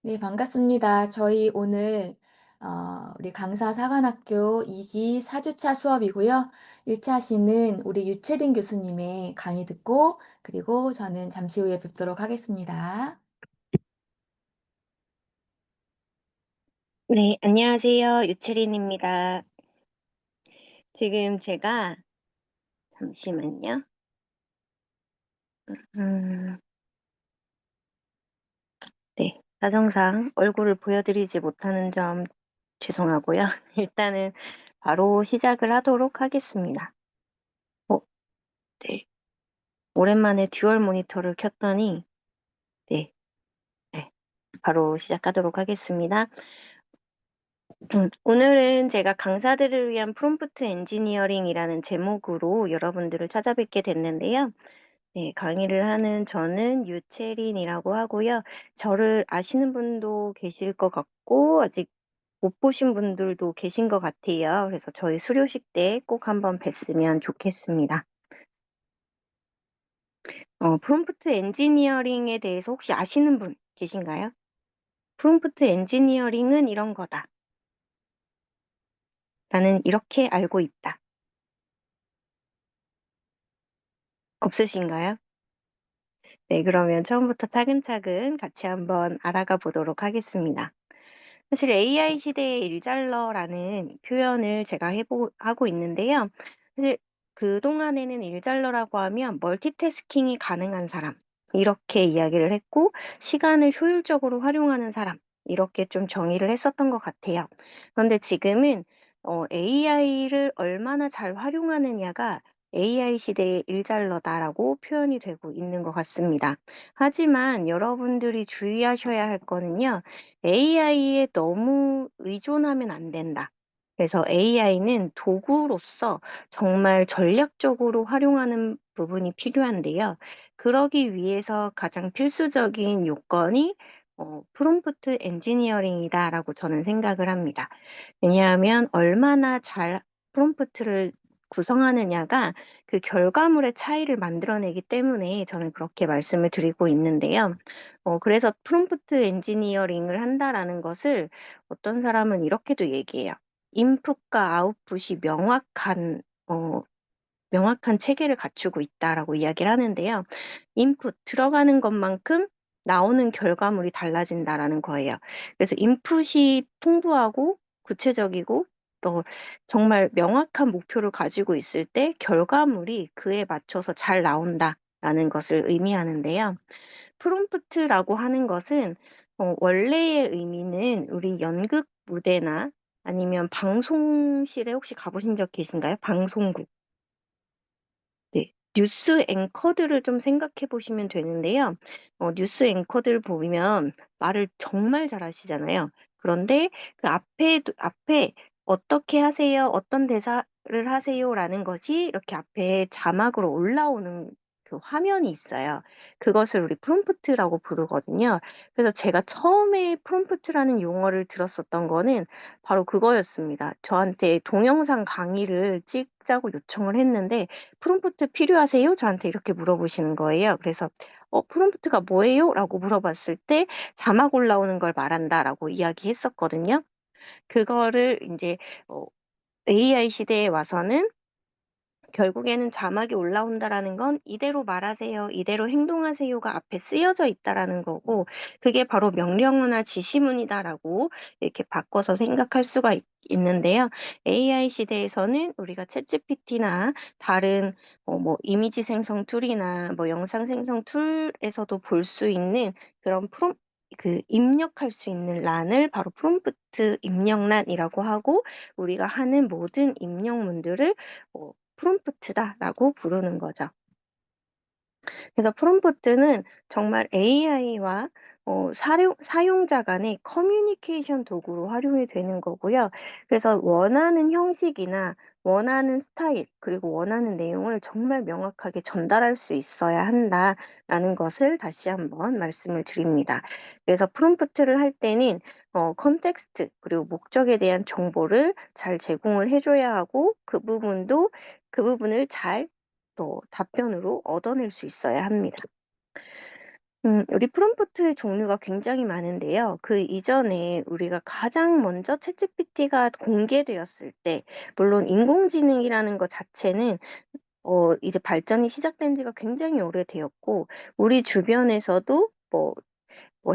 네, 반갑습니다. 저희 오늘 우리 강사 사관학교 2기 4주차 수업이고요. 1차 시는 우리 유채린 교수님의 강의 듣고 그리고 저는 잠시 후에 뵙도록 하겠습니다. 네, 안녕하세요. 유채린입니다. 지금 제가 잠시만요. 음, 네. 사정상 얼굴을 보여드리지 못하는 점 죄송하고요. 일단은 바로 시작을 하도록 하겠습니다. 어, 네. 오랜만에 듀얼 모니터를 켰더니 네, 네. 바로 시작하도록 하겠습니다. 오늘은 제가 강사들을 위한 프롬프트 엔지니어링이라는 제목으로 여러분들을 찾아뵙게 됐는데요. 네, 강의를 하는 저는 유채린이라고 하고요. 저를 아시는 분도 계실 것 같고 아직 못 보신 분들도 계신 것 같아요. 그래서 저희 수료식 때 꼭 한번 뵀으면 좋겠습니다. 프롬프트 엔지니어링에 대해서 혹시 아시는 분 계신가요? 프롬프트 엔지니어링은 이런 거다. 나는 이렇게 알고 있다. 없으신가요? 네, 그러면 처음부터 차근차근 같이 한번 알아가 보도록 하겠습니다. 사실 AI 시대의 일잘러라는 표현을 제가 하고 있는데요. 사실 그동안에는 일잘러라고 하면 멀티태스킹이 가능한 사람, 이렇게 이야기를 했고, 시간을 효율적으로 활용하는 사람, 이렇게 좀 정의를 했었던 것 같아요. 그런데 지금은 AI를 얼마나 잘 활용하느냐가 AI 시대의 일잘러다라고 표현이 되고 있는 것 같습니다. 하지만 여러분들이 주의하셔야 할 거는요. AI에 너무 의존하면 안 된다. 그래서 AI는 도구로서 정말 전략적으로 활용하는 부분이 필요한데요. 그러기 위해서 가장 필수적인 요건이 프롬프트 엔지니어링이다라고 저는 생각을 합니다. 왜냐하면 얼마나 잘 프롬프트를 구성하느냐가 그 결과물의 차이를 만들어내기 때문에 저는 그렇게 말씀을 드리고 있는데요. 그래서 프롬프트 엔지니어링을 한다라는 것을 어떤 사람은 이렇게도 얘기해요. 인풋과 아웃풋이 명확한 체계를 갖추고 있다라고 이야기를 하는데요. 인풋 들어가는 것만큼 나오는 결과물이 달라진다라는 거예요. 그래서 인풋이 풍부하고 구체적이고 또 정말 명확한 목표를 가지고 있을 때 결과물이 그에 맞춰서 잘 나온다라는 것을 의미하는데요. 프롬프트라고 하는 것은 원래의 의미는 우리 연극 무대나 아니면 방송실에 혹시 가보신 적 계신가요? 방송국. 네. 뉴스 앵커들을 좀 생각해 보시면 되는데요. 뉴스 앵커들 보면 말을 정말 잘하시잖아요. 그런데 그 앞에 "어떻게 하세요? 어떤 대사를 하세요?"라는 것이 이렇게 앞에 자막으로 올라오는 그 화면이 있어요. 그것을 우리 프롬프트라고 부르거든요. 그래서 제가 처음에 프롬프트라는 용어를 들었었던 거는 바로 그거였습니다. 저한테 동영상 강의를 찍자고 요청을 했는데 "프롬프트 필요하세요?" 저한테 이렇게 물어보시는 거예요. 그래서 프롬프트가 뭐예요?"라고 물어봤을 때 "자막 올라오는 걸 말한다."라고 이야기했었거든요. 그거를 인제 어 AI 시대에 와서는 결국에는 자막이 올라온다라는 건 "이대로 말하세요. 이대로 행동하세요."가 앞에 쓰여져 있다라는 거고 그게 바로 "명령어나 지시문이다."라고 이렇게 바꿔서 생각할 수가 있는데요. AI 시대에서는 우리가 챗GPT나 다른 뭐 이미지 생성 툴이나 뭐 영상 생성 툴에서도 볼 수 있는 그런 입력할 수 있는 란을 바로 프롬프트 입력란이라고 하고 우리가 하는 모든 입력문들을 프롬프트다라고 부르는 거죠. 그래서 프롬프트는 정말 AI와 사용자 간의 커뮤니케이션 도구로 활용이 되는 거고요. 그래서 원하는 형식이나 원하는 스타일 그리고 원하는 내용을 정말 명확하게 전달할 수 있어야 한다라는 것을 다시 한번 말씀을 드립니다. 그래서 프롬프트를 할 때는 컨텍스트 그리고 목적에 대한 정보를 잘 제공을 해 줘야 하고 그 부분을 잘 또 답변으로 얻어낼 수 있어야 합니다. 우리 프롬프트의 종류가 굉장히 많은데요. 그 이전에 우리가 가장 먼저 챗GPT가 공개되었을 때, 물론 인공지능이라는 것 자체는 이제 발전이 시작된 지가 굉장히 오래되었고, 우리 주변에서도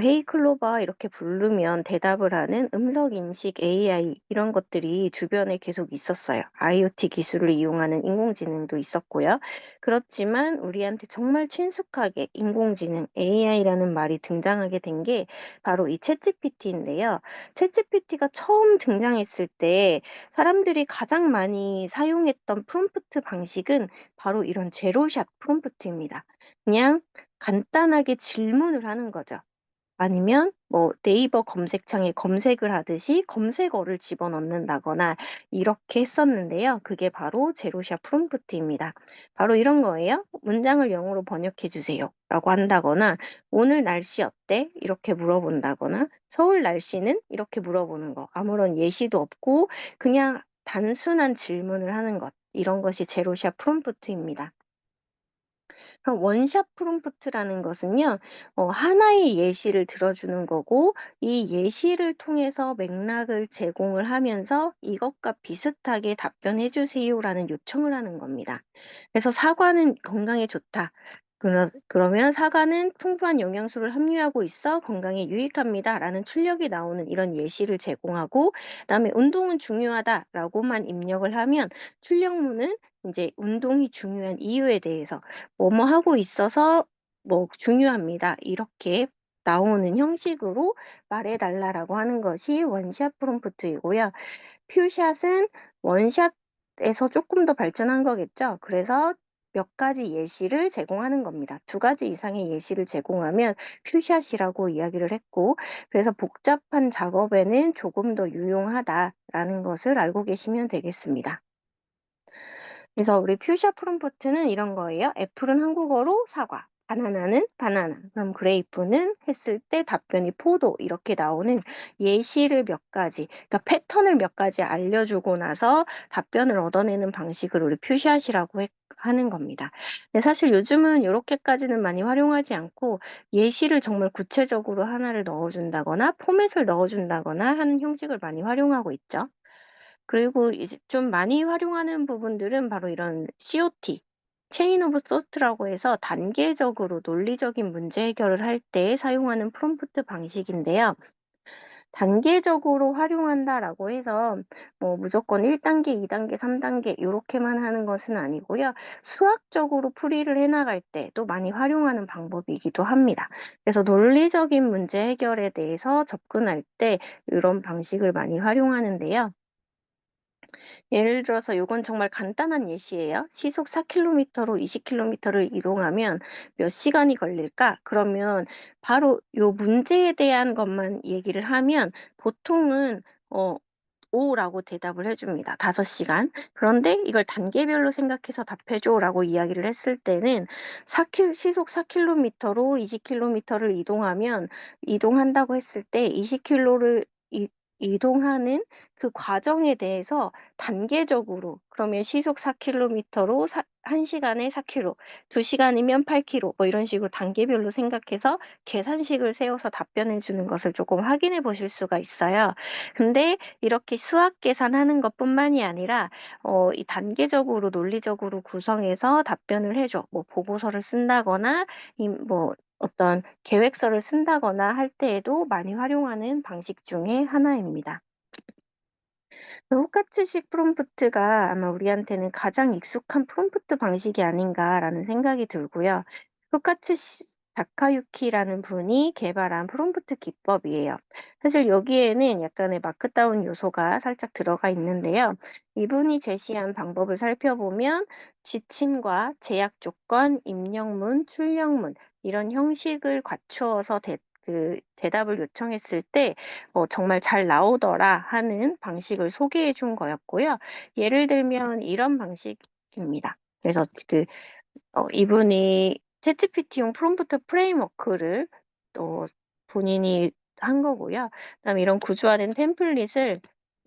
헤이 클로바 이렇게 부르면 대답을 하는 음성 인식 AI 이런 것들이 주변에 계속 있었어요. IoT 기술을 이용하는 인공지능도 있었고요. 그렇지만 우리한테 정말 친숙하게 인공지능 AI라는 말이 등장하게 된 게 바로 이 챗GPT인데요. 챗GPT가 처음 등장했을 때 사람들이 가장 많이 사용했던 프롬프트 방식은 바로 이런 제로샷 프롬프트입니다. 그냥 간단하게 질문을 하는 거죠. 아니면 네이버 검색창에 검색을 하듯이 검색어를 집어넣는다거나 이렇게 했었는데요. 그게 바로 제로샷 프롬프트입니다. 바로 이런 거예요. 문장을 영어로 번역해 주세요. 라고 한다거나 오늘 날씨 어때? 이렇게 물어본다거나 서울 날씨는? 이렇게 물어보는 거. 아무런 예시도 없고 그냥 단순한 질문을 하는 것. 이런 것이 제로샷 프롬프트입니다. 그럼 원샷 프롬프트라는 것은요, 하나의 예시를 들어주는 거고, 이 예시를 통해서 맥락을 제공을 하면서 이것과 비슷하게 답변해 주세요라는 요청을 하는 겁니다. 그래서 사과는 건강에 좋다. 그러면 사과는 풍부한 영양소를 함유하고 있어 건강에 유익합니다. 라는 출력이 나오는 이런 예시를 제공하고, 그다음에 운동은 중요하다라고만 입력을 하면 출력문은 이제 운동이 중요한 이유에 대해서 뭐뭐 하고 있어서 중요합니다. 이렇게 나오는 형식으로 말해 달라라고 하는 것이 원샷 프롬프트이고요. 퓨샷은 원샷에서 조금 더 발전한 거겠죠. 그래서 몇 가지 예시를 제공하는 겁니다. 두 가지 이상의 예시를 제공하면 퓨샷이라고 이야기를 했고, 그래서 복잡한 작업에는 조금 더 유용하다라는 것을 알고 계시면 되겠습니다. 그래서 우리 퓨셔 프롬프트는 이런 거예요. 애플은 한국어로 사과, 바나나는 바나나, 그럼 그레이프는 했을 때 답변이 포도 이렇게 나오는 예시를 몇 가지, 그러니까 패턴을 몇 가지 알려주고 나서 답변을 얻어내는 방식을 우리 퓨샷이라고 하는 겁니다. 근데 사실 요즘은 이렇게까지는 많이 활용하지 않고 예시를 정말 구체적으로 하나를 넣어준다거나 포맷을 넣어준다거나 하는 형식을 많이 활용하고 있죠. 그리고 이제 좀 많이 활용하는 부분들은 바로 이런 COT, 체인 오브 소트라고 해서 단계적으로 논리적인 문제 해결을 할 때 사용하는 프롬프트 방식인데요. 단계적으로 활용한다라고 해서 무조건 1단계, 2단계, 3단계 요렇게만 하는 것은 아니고요. 수학적으로 풀이를 해 나갈 때도 많이 활용하는 방법이기도 합니다. 그래서 논리적인 문제 해결에 대해서 접근할 때 이런 방식을 많이 활용하는데요. 예를 들어서 요건 정말 간단한 예시예요. 시속 4km로 20km를 이동하면 몇 시간이 걸릴까? 그러면 바로 요 문제에 대한 것만 얘기를 하면 보통은 어 5 라고 대답을 해 줍니다. 5시간. 그런데 이걸 단계별로 생각해서 답해 줘라고 이야기를 했을 때는 시속 4km로 20km를 이동한다고 했을 때 20km를 이동하는 그 과정에 대해서 단계적으로 그러면 시속 4km로 1시간에 4km, 2시간이면 8km 이런 식으로 단계별로 생각해서 계산식을 세워서 답변해 주는 것을 조금 확인해 보실 수가 있어요. 근데 이렇게 수학 계산하는 것뿐만이 아니라 이 단계적으로 논리적으로 구성해서 답변을 해 줘. 보고서를 쓴다거나 어떤 계획서를 쓴다거나 할 때에도 많이 활용하는 방식 중에 하나입니다. 그 후카츠식 프롬프트가 아마 우리한테는 가장 익숙한 프롬프트 방식이 아닌가라는 생각이 들고요. 후카츠시 다카유키라는 분이 개발한 프롬프트 기법이에요. 사실 여기에는 약간의 마크다운 요소가 살짝 들어가 있는데요. 이분이 제시한 방법을 살펴보면 지침과 제약 조건, 입력문, 출력문 이런 형식을 갖추어서 대답을 요청했을 때 정말 잘 나오더라 하는 방식을 소개해 준 거였고요. 예를 들면 이런 방식입니다. 그래서 이분이 챗GPT용 프롬프트 프레임워크를 본인이 한 거고요. 그다음에 이런 구조화된 템플릿을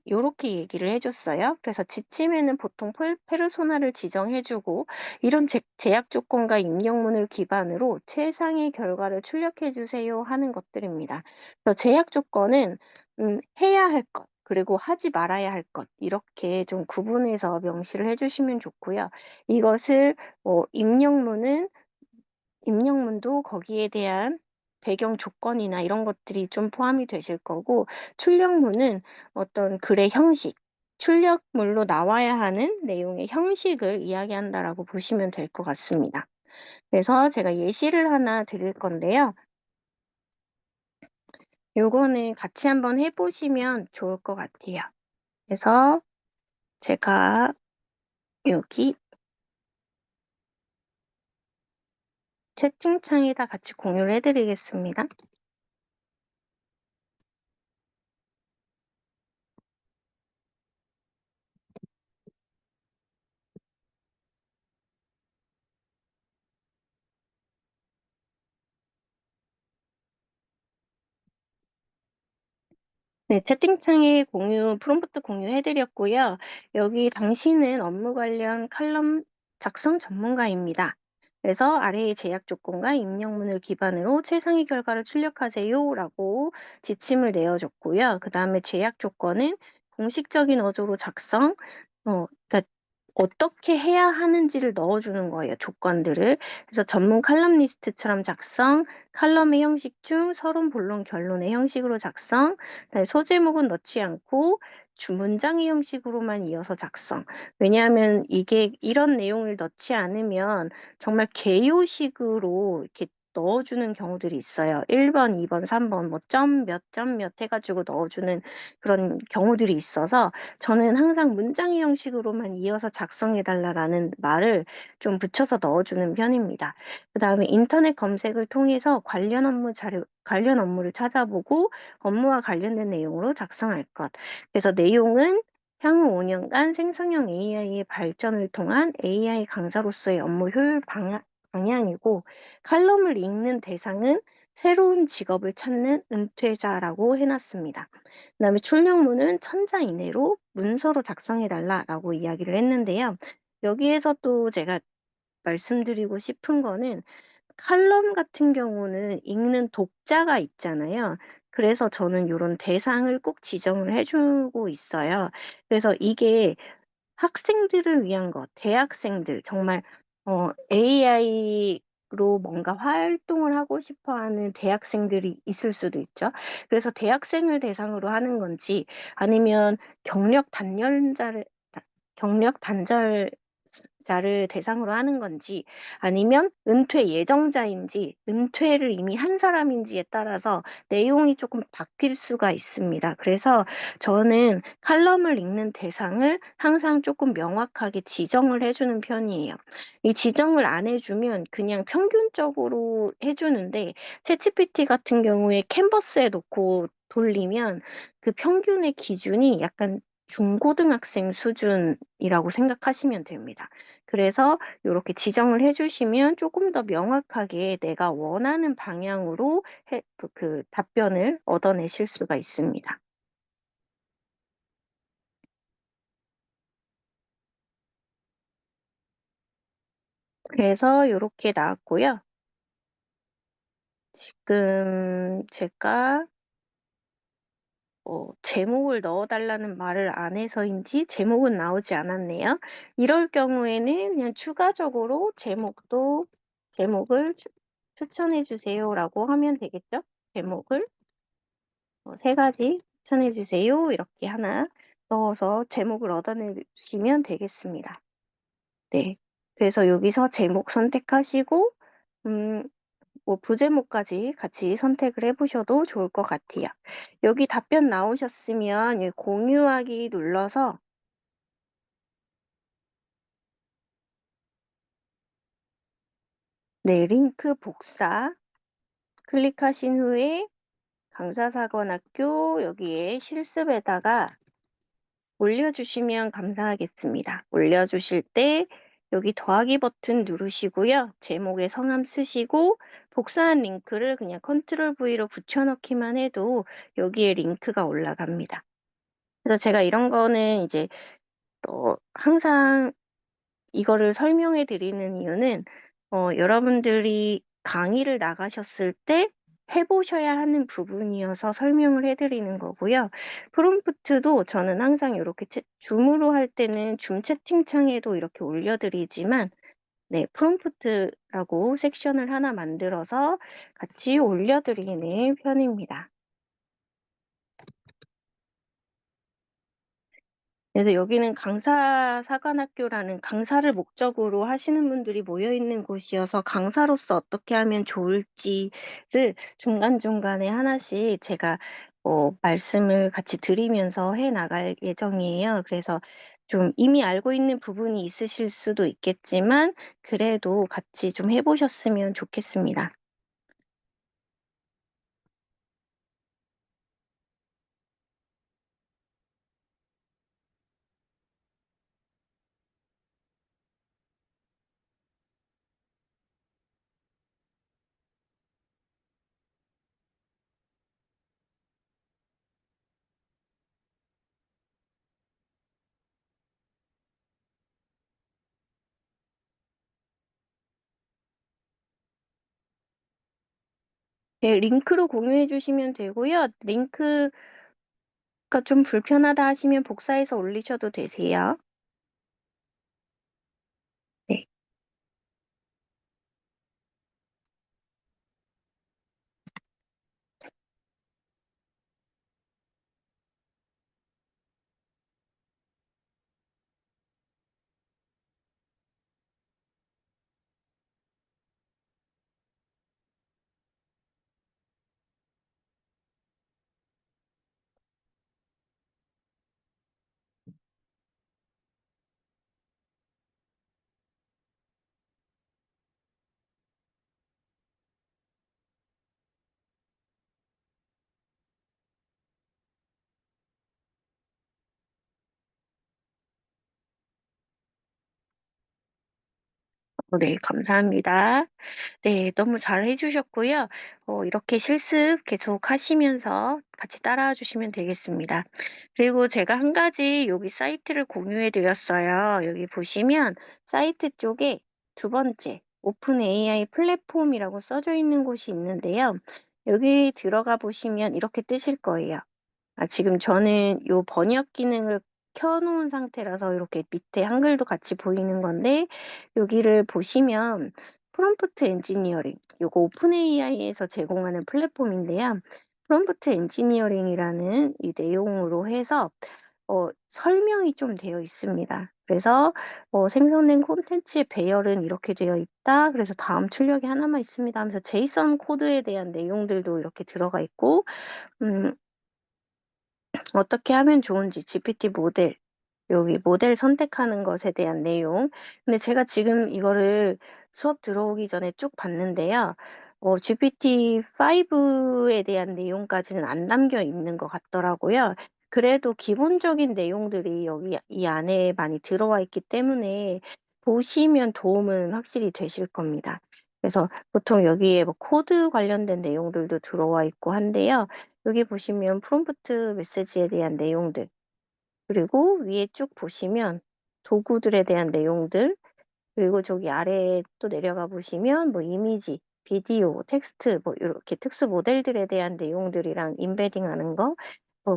요렇게 얘기를 해 줬어요. 그래서 지침에는 보통 페르소나를 지정해 주고 이런 제약 조건과 입력문을 기반으로 최상의 결과를 출력해 주세요 하는 것들입니다. 그래서 제약 조건은 해야 할 것, 그리고 하지 말아야 할 것, 이렇게 좀 구분해서 명시를 해 주시면 좋고요. 이것을 입력문도 거기에 대한 배경 조건이나 이런 것들이 좀 포함이 되실 거고, 출력문은 어떤 글의 형식, 출력물로 나와야 하는 내용의 형식을 이야기한다라고 보시면 될 것 같습니다. 그래서 제가 예시를 하나 드릴 건데요. 요거는 같이 한번 해 보시면 좋을 것 같아요. 그래서 제가 여기 채팅창에다 같이 공유를 해 드리겠습니다. 네. 채팅창에 프롬프트 공유해 드렸고요. 여기 "당신은 업무 관련 칼럼 작성 전문가입니다. 그래서 아래의 제약 조건과 입력문을 기반으로 최상의 결과를 출력하세요."라고 지침을 내어 줬고요. 그다음에 제약 조건은 공식적인 어조로 작성, 그러니까 어떻게 해야 하는지를 넣어 주는 거예요, 조건들을. 그래서 전문 칼럼니스트처럼 작성, 칼럼의 형식 중 서론, 본론, 결론의 형식으로 작성, 그다음에 소제목은 넣지 않고 주문장의 형식으로만 이어서 작성. 왜냐하면 이게 이런 내용을 넣지 않으면 정말 개요식으로 이렇게 넣어 주는 경우들이 있어요. 1 번, 2 번, 3번 뭐 점 몇 해 가지고 넣어 주는 그런 경우들이 있어서 저는 항상 문장의 형식으로만 이어서 작성해 달라라는 말을 좀 붙여서 넣어 주는 편입니다. 그다음에 인터넷 검색을 통해서 관련 업무를 찾아보고 업무와 관련된 내용으로 작성할 것. 그래서 내용은 향후 5 년간 생성형 AI의 발전을 통한 AI 강사로서의 업무 효율 방향이고, 칼럼을 읽는 대상은 새로운 직업을 찾는 은퇴자라고 해 놨습니다. 그다음에 출력문은 1000자 이내로 문서로 작성해 달라라고 이야기를 했는데요. 여기에서 또 제가 말씀드리고 싶은 거는, 칼럼 같은 경우는 읽는 독자가 있잖아요. 그래서 저는 요런 대상을 꼭 지정을 해 주고 있어요. 그래서 이게 학생들을 위한 것, 대학생들 정말 AI로 뭔가 활동을 하고 싶어 하는 대학생들이 있을 수도 있죠. 그래서 대학생을 대상으로 하는 건지, 아니면 경력 단련자를 다 경력 단절자를 대상으로 하는 건지, 아니면 은퇴 예정자인지 은퇴를 이미 한 사람인지에 따라서 내용이 조금 바뀔 수가 있습니다. 그래서 저는 칼럼을 읽는 대상을 항상 조금 명확하게 지정을 해 주는 편이에요. 이 지정을 안 해 주면 그냥 평균적으로 해 주는데, 챗GPT 같은 경우에 캔버스에 놓고 돌리면 그 평균의 기준이 약간 중고등학생 수준이라고 생각하시면 됩니다. 그래서 요렇게 지정을 해 주시면 쪼끔 더 명확하게 내가 원하는 방향으로 답변을 얻어내실 수가 있습니다. 그래서 요렇게 나왔고요. 지금 제가 제목을 넣어 달라는 말을 안 해서인지 제목은 나오지 않았네요. 이럴 경우에는 그냥 추가적으로 "제목을 추천해 주세요."라고 하면 되겠죠? 제목을 3 가지 추천해 주세요. 이렇게 하나 넣어서 제목을 얻어내 주시면 되겠습니다. 네. 그래서 여기서 제목 선택하시고 음 부제목까지 같이 선택을 해 보셔도 좋을 것 같아요. 여기 답변 나오셨으면 이 공유하기 눌러서 네, 링크 복사 클릭하신 후에 강사사관학교 여기에 실습에다가 올려주시면 감사하겠습니다. 올려주실 때 여기 더하기 버튼 누르시고요. 제목에 성함 쓰시고 복사한 링크를 그냥 컨트롤 V로 붙여 넣기만 해도 여기에 링크가 올라갑니다. 그래서 제가 이런 거는 이제 항상 이거를 설명해 드리는 이유는 여러분들이 강의를 나가셨을 때 해 보셔야 하는 부분이어서 설명을 해 드리는 거고요. 프롬프트도 저는 항상 요렇게 줌으로 할 때는 줌 채팅창에도 이렇게 올려 드리지만, 네, 프롬프트라고 섹션을 하나 만들어서 같이 올려 드리는 편입니다. 그래서 여기는 강사사관학교라는 강사를 목적으로 하시는 분들이 모여 있는 곳이어서 강사로서 어떻게 하면 좋을지를 중간중간에 하나씩 제가 말씀을 같이 드리면서 해 나갈 예정이에요. 그래서 좀 이미 알고 있는 부분이 있으실 수도 있겠지만 그래도 같이 좀 해 보셨으면 좋겠습니다. 네, 링크로 공유해 주시면 되고요. 링크가 좀 불편하다 하시면 복사해서 올리셔도 되세요. 네. 네, 감사합니다. 네, 너무 잘해 주셨고요. 이렇게 실습 계속 하시면서 같이 따라와 주시면 되겠습니다. 그리고 제가 한 가지 여기 사이트를 공유해 드렸어요. 여기 보시면 사이트 쪽에 두 번째 오픈 AI 플랫폼이라고 써져 있는 곳이 있는데요. 여기 들어가 보시면 이렇게 뜨실 거예요. 지금 저는 요 번역 기능을 켜 놓은 상태라서 이렇게 밑에 한글도 같이 보이는 건데, 여기를 보시면 프롬프트 엔지니어링, 요거 오픈 AI에서 제공하는 플랫폼인데요. 프롬프트 엔지니어링이라는 이 내용으로 해서 설명이 좀 되어 있습니다. 그래서 생성된 콘텐츠의 배열은 이렇게 되어 있다. 그래서 다음 출력이 하나만 있습니다 하면서 제이슨 코드에 대한 내용들도 이렇게 들어가 있고, 음 어떻게 하면 좋은지 GPT 모델, 여기 모델 선택하는 것에 대한 내용. 근데 제가 지금 이거를 수업 들어오기 전에 쭉 봤는데요. GPT-5에 대한 내용까지는 안 담겨 있는 것 같더라고요. 그래도 기본적인 내용들이 여기 이 안에 많이 들어와 있기 때문에 보시면 도움은 확실히 되실 겁니다. 그래서 보통 여기에 뭐 코드 관련된 내용들도 들어와 있고 한데요. 여기 보시면 프롬프트 메시지에 대한 내용들, 그리고 위에 쭉 보시면 도구들에 대한 내용들, 그리고 저기 아래에 또 내려가 보시면 뭐 이미지, 비디오, 텍스트 뭐 요렇게 특수 모델들에 대한 내용들이랑 임베딩하는 거,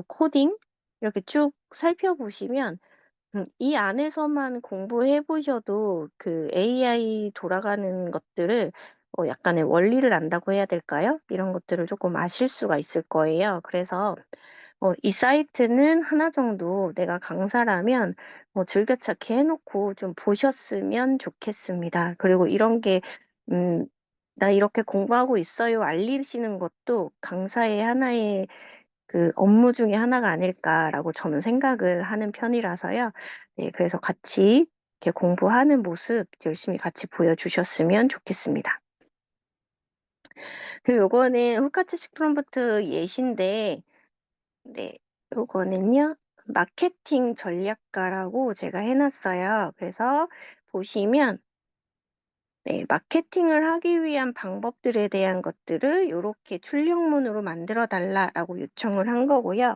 코딩 이렇게 쭉 살펴보시면 이 안에서만 공부해 보셔도 그 AI 돌아가는 것들을 약간의 원리를 안다고 해야 될까요? 이런 것들을 조금 아실 수가 있을 거예요. 그래서 이 사이트는 하나 정도 내가 강사라면 즐겨찾기 해 놓고 좀 보셨으면 좋겠습니다. 그리고 이런 게 음 "나 이렇게 공부하고 있어요." 알리시는 것도 강사의 하나의 그 업무 중에 하나가 아닐까라고 저는 생각을 하는 편이라서요. 네, 그래서 같이 이렇게 공부하는 모습 열심히 같이 보여주셨으면 좋겠습니다. 그리고 요거는 후카츠식 프롬프트 예시인데, 네, 요거는요, 마케팅 전략가라고 제가 해 놨어요. 그래서 보시면, 네, 마케팅을 하기 위한 방법들에 대한 것들을 요렇게 출력문으로 만들어 달라라고 요청을 한 거고요.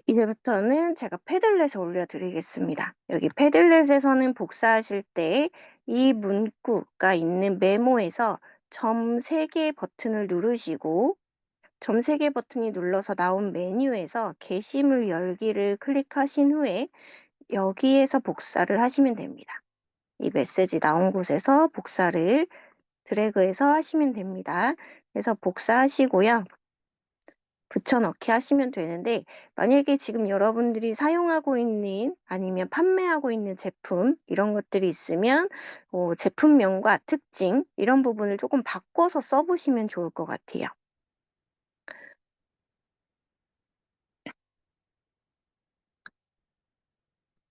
이제부터는 제가 패들렛에 올려드리겠습니다. 여기 패들렛에서는 복사하실 때 이 문구가 있는 메모에서 점 3개 버튼을 누르시고 점 3개 버튼이 눌러서 나온 메뉴에서 게시물 열기를 클릭하신 후에 여기에서 복사를 하시면 됩니다. 이 메시지 나온 곳에서 복사를 드래그해서 하시면 됩니다. 그래서 복사하시고요. 붙여넣기 하시면 되는데 만약에 지금 여러분들이 사용하고 있는 아니면 판매하고 있는 제품 이런 것들이 있으면 제품명과 특징 이런 부분을 조금 바꿔서 써보시면 좋을 것 같아요.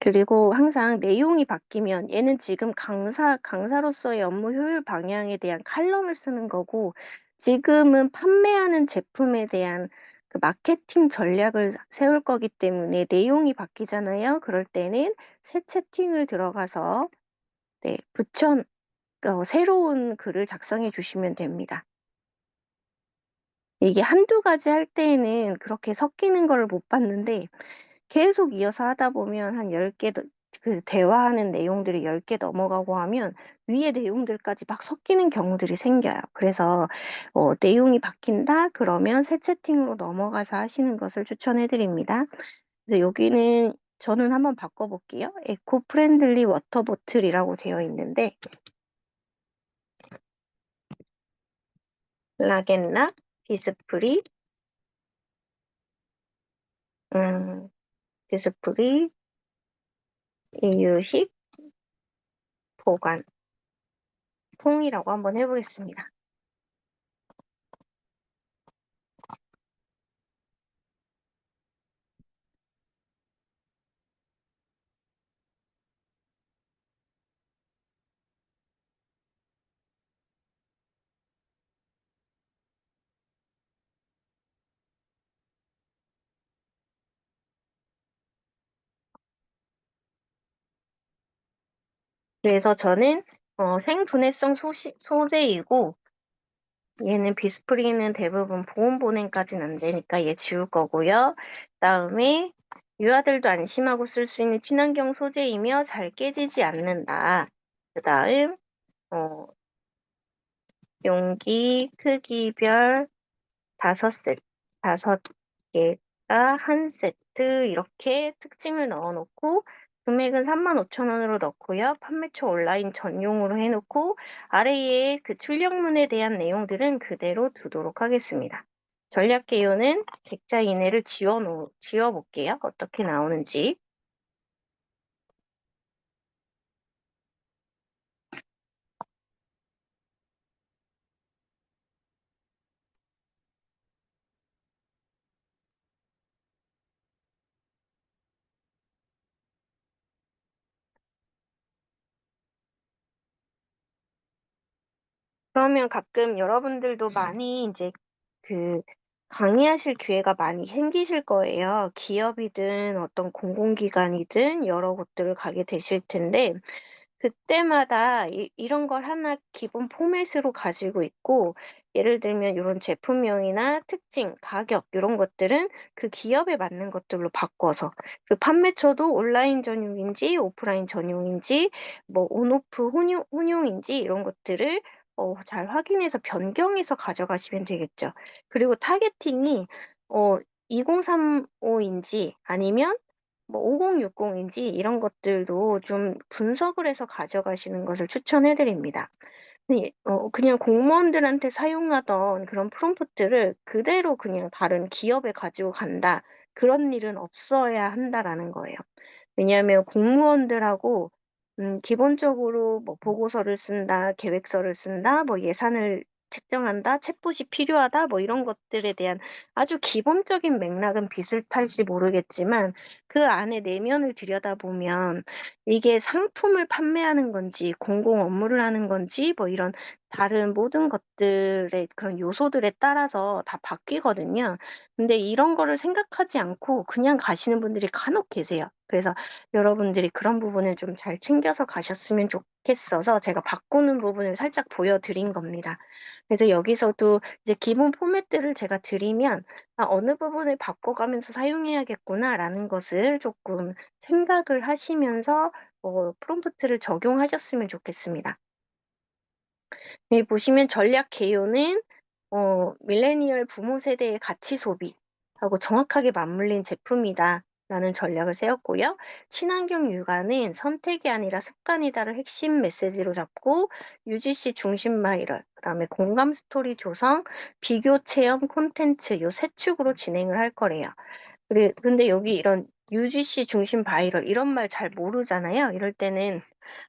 그리고 항상 내용이 바뀌면 얘는 지금 강사로서의 업무 효율 방향에 대한 칼럼을 쓰는 거고 지금은 판매하는 제품에 대한 그 마케팅 전략을 세울 거기 때문에 내용이 바뀌잖아요. 그럴 때는 새 채팅을 들어가서 네, 새로운 글을 작성해 주시면 됩니다. 이게 한두 가지 할 때에는 그렇게 섞이는 거를 못 봤는데 계속 이어서 하다 보면 한 10개 그 대화하는 내용들이 10개 넘어가고 하면 위에 내용들까지 막 섞이는 경우들이 생겨요. 그래서 내용이 바뀐다 그러면 새 채팅으로 넘어가서 하시는 것을 추천해 드립니다. 그래서 여기는 저는 한번 바꿔 볼게요. 에코 프렌들리 워터 보틀이라고 되어 있는데 락앤락, 비스프리, 음, 비스프리, 이유식, 보관, 통이라고 한번 해 보겠습니다. 그래서 저는 생분해성 소재이고 얘는 비스프리는 대부분 보온 보냉까지는 안 되니까 얘 지울 거고요. 그다음에 유아들도 안심하고 쓸 수 있는 친환경 소재이며 잘 깨지지 않는다. 그다음 어, 용기 크기별 5개가 한 세트 이렇게 특징을 넣어 놓고 금액은 35,000원으로 넣고요. 판매처 온라인 전용으로 해 놓고 아래에 그 출력문에 대한 내용들은 그대로 두도록 하겠습니다. 전략 개요는 객자 이내를 지워 볼게요. 어떻게 나오는지. 그러면 가끔 여러분들도 많이 이제 그 강의하실 기회가 많이 생기실 거예요. 기업이든 어떤 공공기관이든 여러 곳들을 가게 되실 텐데 그때마다 이런 걸 하나 기본 포맷으로 가지고 있고 예를 들면 이런 제품명이나 특징, 가격 이런 것들은 그 기업에 맞는 것들로 바꿔서 그 판매처도 온라인 전용인지 오프라인 전용인지 뭐 온오프 혼용인지 이런 것들을 잘 확인해서 변경해서 가져가시면 되겠죠. 그리고 타겟팅이 2035인지 아니면 뭐 5060인지 이런 것들도 좀 분석을 해서 가져가시는 것을 추천해 드립니다. 네. 그냥 공무원들한테 사용하던 그런 프롬프트를 그대로 그냥 다른 기업에 가지고 간다. 그런 일은 없어야 한다라는 거예요. 왜냐하면 공무원들하고 기본적으로 뭐 보고서를 쓴다, 계획서를 쓴다, 뭐 예산을 책정한다, 챗봇이 필요하다, 뭐 이런 것들에 대한 아주 기본적인 맥락은 비슷할지 모르겠지만 그 안에 내면을 들여다보면 이게 상품을 판매하는 건지 공공 업무를 하는 건지 뭐 이런 다른 모든 것들의 그런 요소들에 따라서 다 바뀌거든요. 근데 이런 거를 생각하지 않고 그냥 가시는 분들이 간혹 계세요. 그래서 여러분들이 그런 부분을 좀 잘 챙겨서 가셨으면 좋겠어서 제가 바꾸는 부분을 살짝 보여드린 겁니다. 그래서 여기서도 이제 기본 포맷들을 제가 드리면 '아 어느 부분을 바꿔가면서 사용해야겠구나.'라는 것을 조금 생각을 하시면서 프롬프트를 적용하셨으면 좋겠습니다. 여기 보시면 전략 개요는 밀레니얼 부모 세대의 가치 소비하고 정확하게 맞물린 제품이다라는 전략을 세웠고요. 친환경 육아는 선택이 아니라 습관이다를 핵심 메시지로 잡고 UGC 중심 바이럴, 그다음에 공감 스토리 조성, 비교 체험 콘텐츠 요 세 축으로 진행을 할 거래요. 근데 여기 이런 UGC 중심 바이럴 이런 말 잘 모르잖아요. 이럴 때는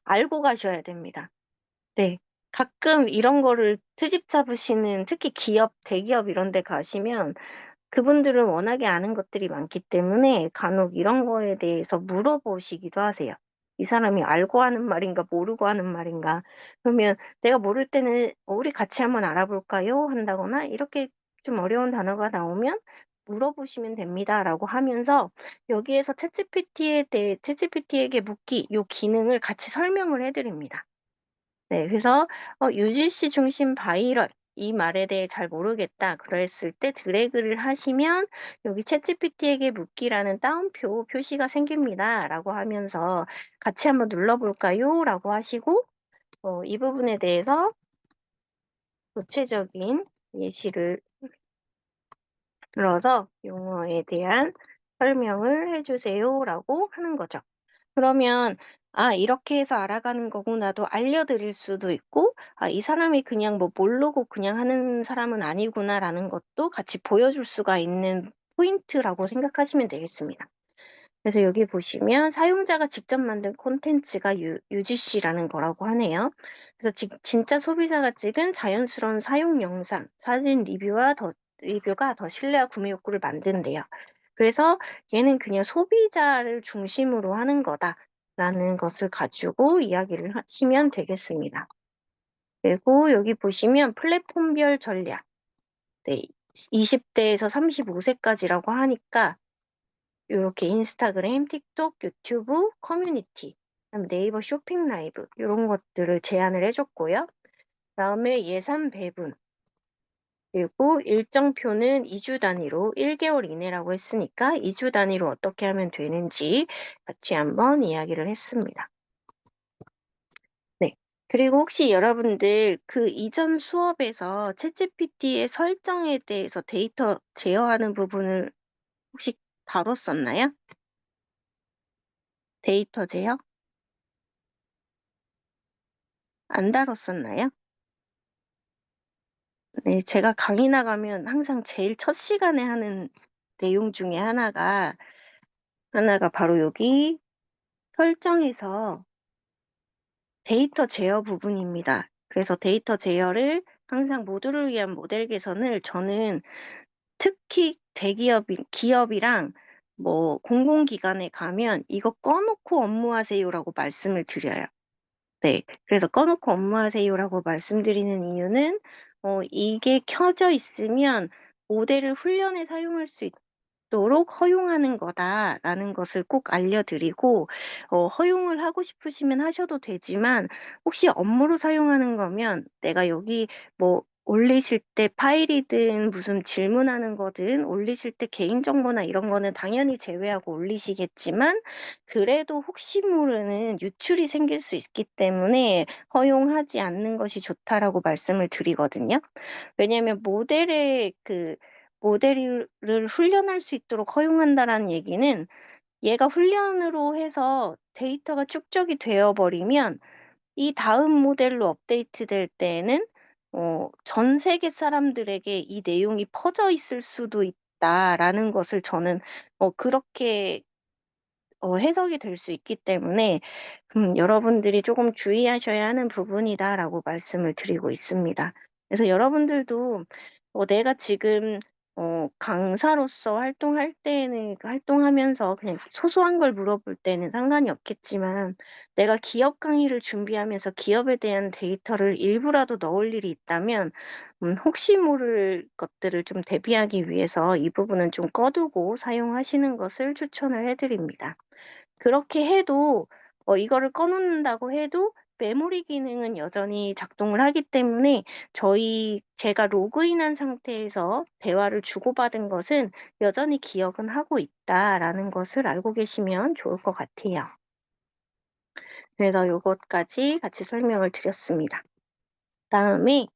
알고 가셔야 됩니다. 네. 가끔 이런 거를 트집 잡으시는 특히 기업, 대기업 이런 데 가시면 그분들은 워낙에 아는 것들이 많기 때문에 간혹 이런 거에 대해서 물어보시기도 하세요. 이 사람이 알고 하는 말인가 모르고 하는 말인가. 그러면 내가 모를 때는 우리 같이 한번 알아볼까요?" 한다거나 이렇게 좀 어려운 단어가 나오면 "물어보시면 됩니다."라고 하면서 여기에서 챗지피티에게 묻기 요 기능을 같이 설명을 해 드립니다. 네. 그래서 UGC 중심 바이럴 이 말에 대해 잘 모르겠다 그랬을 때 드래그를 하시면 여기 "챗GPT에게 묻기"라는 따옴표 표시가 생깁니다."라고 하면서 "같이 한번 눌러 볼까요?"라고 하시고 이 부분에 대해서 구체적인 예시를 들어서 "용어에 대한 설명을 해 주세요."라고 하는 거죠. 그러면 '아 이렇게 해서 알아가는 거구나.'도 알려 드릴 수도 있고 '아 이 사람이 그냥 뭐 모르고 그냥 하는 사람은 아니구나.'라는 것도 같이 보여줄 수가 있는 포인트라고 생각하시면 되겠습니다. 그래서 여기 보시면 사용자가 직접 만든 콘텐츠가 UGC라는 거라고 하네요. 그래서 진짜 소비자가 찍은 자연스러운 사용 영상, 사진 리뷰가 더 신뢰와 구매 욕구를 만든대요. 그래서 얘는 그냥 소비자를 중심으로 하는 거다라는 것을 가지고 이야기를 하시면 되겠습니다. 그리고 여기 보시면 플랫폼별 전략. 네. 20 대에서 35 세까지라고 하니까 요렇게 인스타그램, 틱톡, 유튜브, 커뮤니티, 그다음에 네이버 쇼핑 라이브 요런 것들을 제안을 해 줬고요. 그다음에 예산 배분, 그리고 일정표는 2주 단위로 1 개월 이내라고 했으니까 2주 단위로 어떻게 하면 되는지 같이 한번 이야기를 했습니다. 네. 그리고 혹시 여러분들 그 이전 수업에서 챗GPT의 설정에 대해서 데이터 제어하는 부분을 혹시 다뤘었나요? 데이터 제어? 안 다뤘었나요? 네. 제가 강의 나가면 항상 제일 첫 시간에 하는 내용 중에 하나가 바로 여기 설정에서 데이터 제어 부분입니다. 그래서 데이터 제어를 항상 모두를 위한 모델 개선을 저는 특히 기업이랑 뭐 공공기관에 가면 "이거 꺼 놓고 업무하세요."라고 말씀을 드려요. 네. 그래서 "꺼 놓고 업무하세요."라고 말씀드리는 이유는 이게 켜져 있으면 모델을 훈련에 사용할 수 있도록 허용하는 거다라는 것을 꼭 알려 드리고 허용을 하고 싶으시면 하셔도 되지만 혹시 업무로 사용하는 거면 내가 여기 뭐 올리실 때 파일이든 무슨 질문하는 거든 올리실 때 개인정보나 이런 거는 당연히 제외하고 올리시겠지만 그래도 혹시 모르는 유출이 생길 수 있기 때문에 "허용하지 않는 것이 좋다."라고 말씀을 드리거든요. 왜냐하면 모델을 훈련할 수 있도록 허용한다라는 얘기는 얘가 훈련으로 해서 데이터가 축적이 되어 버리면 이 다음 모델로 업데이트될 때에는 전 세계 사람들에게 이 내용이 퍼져 있을 수도 있다라는 것을 저는 그렇게 해석이 될 수 있기 때문에 "여러분들이 조금 주의하셔야 하는 부분이다."라고 말씀을 드리고 있습니다. 그래서 여러분들도 내가 지금 강사로서 활동할 때에는 활동하면서 그냥 소소한 걸 물어볼 때는 상관이 없겠지만 내가 기업 강의를 준비하면서 기업에 대한 데이터를 일부라도 넣을 일이 있다면 혹시 모를 것들을 좀 대비하기 위해서 이 부분은 좀 꺼 두고 사용하시는 것을 추천을 해 드립니다. 그렇게 해도 이거를 꺼 놓는다고 해도 메모리 기능은 여전히 작동을 하기 때문에 제가 로그인한 상태에서 대화를 주고받은 것은 여전히 기억은 하고 있다라는 것을 알고 계시면 좋을 것 같아요. 그래서 요것까지 같이 설명을 드렸습니다. 그다음에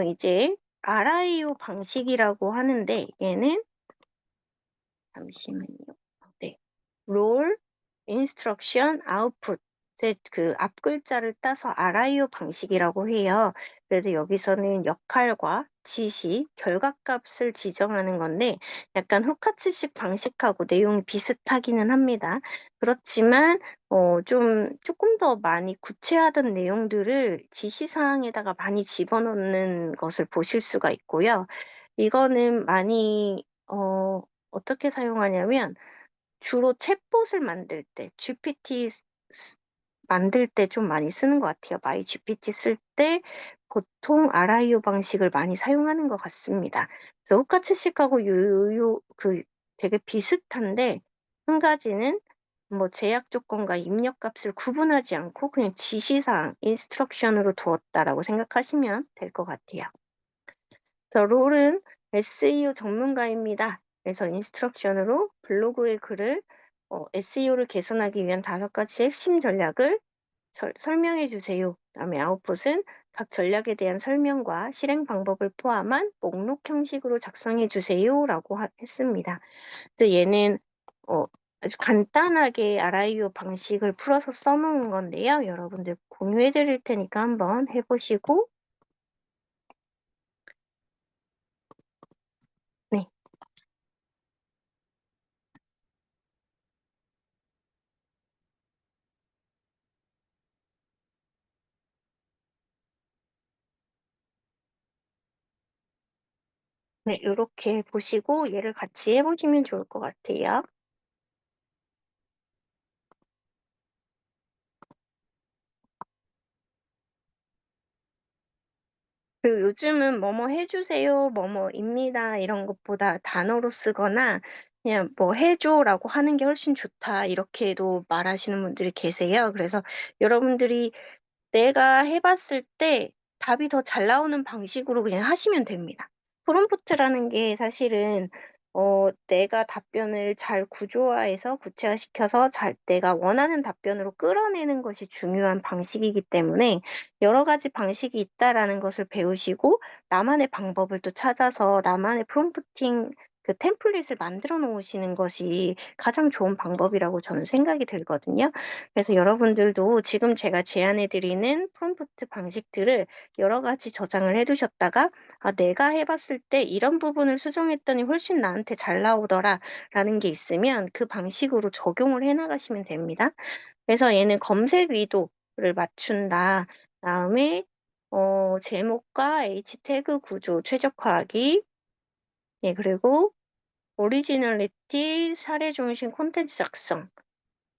이제 RIO 방식이라고 하는데, 얘는 잠시만요. 네. 롤, 인스트럭션, 아웃풋. 그 앞글자를 따서 RIO 방식이라고 해요. 그래서 여기서는 역할과 지시, 결과값을 지정하는 건데, 약간 후카츠식 방식하고 내용이 비슷하기는 합니다. 그렇지만 조금 더 많이 구체화된 내용들을 지시사항에다가 많이 집어넣는 것을 보실 수가 있고요. 이거는 많이 어떻게 사용하냐면, 주로 챗봇을 만들 때, GPT 만들 때 좀 많이 쓰는 것 같아요. 마이GPT 쓸 때 보통 RIO 방식을 많이 사용하는 것 같습니다. 그래서 호카츠식하고 되게 비슷한데, 한 가지는 뭐 제약 조건과 입력 값을 구분하지 않고 그냥 지시사항, 인스트럭션으로 두었다라고 생각하시면 될 것 같아요. 롤은 SEO 전문가입니다. 그래서 인스트럭션으로 블로그의 글을 SEO를 개선하기 위한 5가지 핵심 전략을 설명해 주세요. 그다음에 아웃풋은 각 전략에 대한 설명과 실행 방법을 포함한 목록 형식으로 작성해 주세요라고 했습니다. 그래서 얘는 어, 아주 간단하게 RIO 방식을 풀어서 써놓은 건데요. 여러분들 공유해 드릴 테니까 한번 해보시고, 네. 네, 요렇게 보시고 얘를 같이 해보시면 좋을 것 같아요. 그리고 요즘은 뭐뭐 해주세요, 뭐뭐입니다, 이런 것보다 단어로 쓰거나 그냥 뭐 해줘라고 하는 게 훨씬 좋다, 이렇게도 말하시는 분들이 계세요. 그래서 여러분들이 내가 해 봤을 때 답이 더 잘 나오는 방식으로 그냥 하시면 됩니다. 프롬프트라는 게 사실은 내가 답변을 잘 구조화해서 구체화시켜서 내가 원하는 답변으로 끌어내는 것이 중요한 방식이기 때문에 여러 가지 방식이 있다라는 것을 배우시고 나만의 방법을 또 찾아서 나만의 프롬프팅 그 템플릿을 만들어 놓으시는 것이 가장 좋은 방법이라고 저는 생각이 들거든요. 그래서 여러분들도 지금 제가 제안해 드리는 프롬프트 방식들을 여러 가지 저장을 해 두셨다가 '아 내가 해 봤을 때 이런 부분을 수정했더니 훨씬 나한테 잘 나오더라.'라는 게 있으면 그 방식으로 적용을 해 나가시면 됩니다. 그래서 얘는 검색 위도를 맞춘다. 그다음에 제목과 H 태그 구조 최적화하기. 예, 그리고 오리지널리티, 사례 중심 콘텐츠 작성.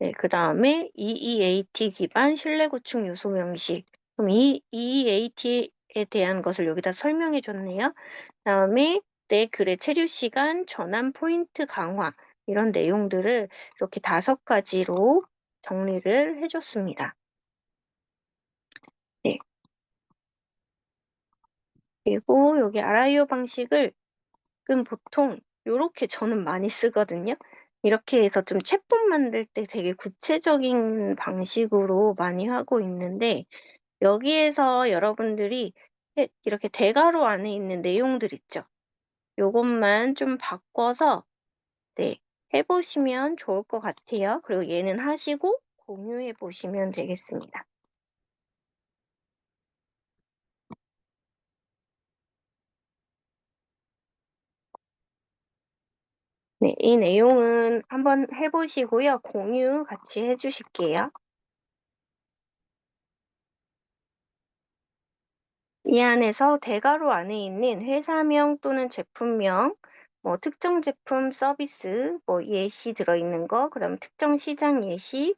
네, 그다음에 EEAT 기반 신뢰 구축 요소 명시. 그럼 이 EEAT에 대한 것을 여기다 설명해 줬네요. 그다음에 내 글의 체류 시간, 전환 포인트 강화, 이런 내용들을 이렇게 5가지로 정리를 해 줬습니다. 네. 그리고 여기 RIO 방식을 보통 요렇게 저는 많이 쓰거든요. 이렇게 해서 좀 챗봇 만들 때 되게 구체적인 방식으로 많이 하고 있는데, 여기에서 여러분들이 이렇게 대괄호 안에 있는 내용들 있죠. 요것만 좀 바꿔서 네, 해 보시면 좋을 것 같아요. 그리고 얘는 하시고 공유해 보시면 되겠습니다. 네, 이 내용은 한번 해 보시고요. 공유 같이 해 주실게요. 이 안에서 대괄호 안에 있는 회사명 또는 제품명, 뭐 특정 제품, 서비스, 뭐 예시 들어있는 거, 그다음 특정 시장 예시,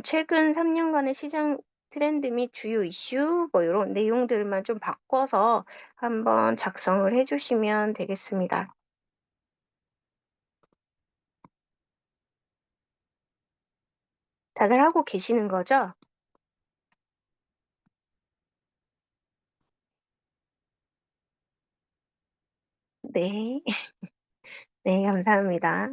최근 3년간의 시장 트렌드 및 주요 이슈, 뭐 이런 내용들만 좀 바꿔서 한번 작성을 해주시면 되겠습니다. 다들 하고 계시는 거죠? 네. 네, 감사합니다.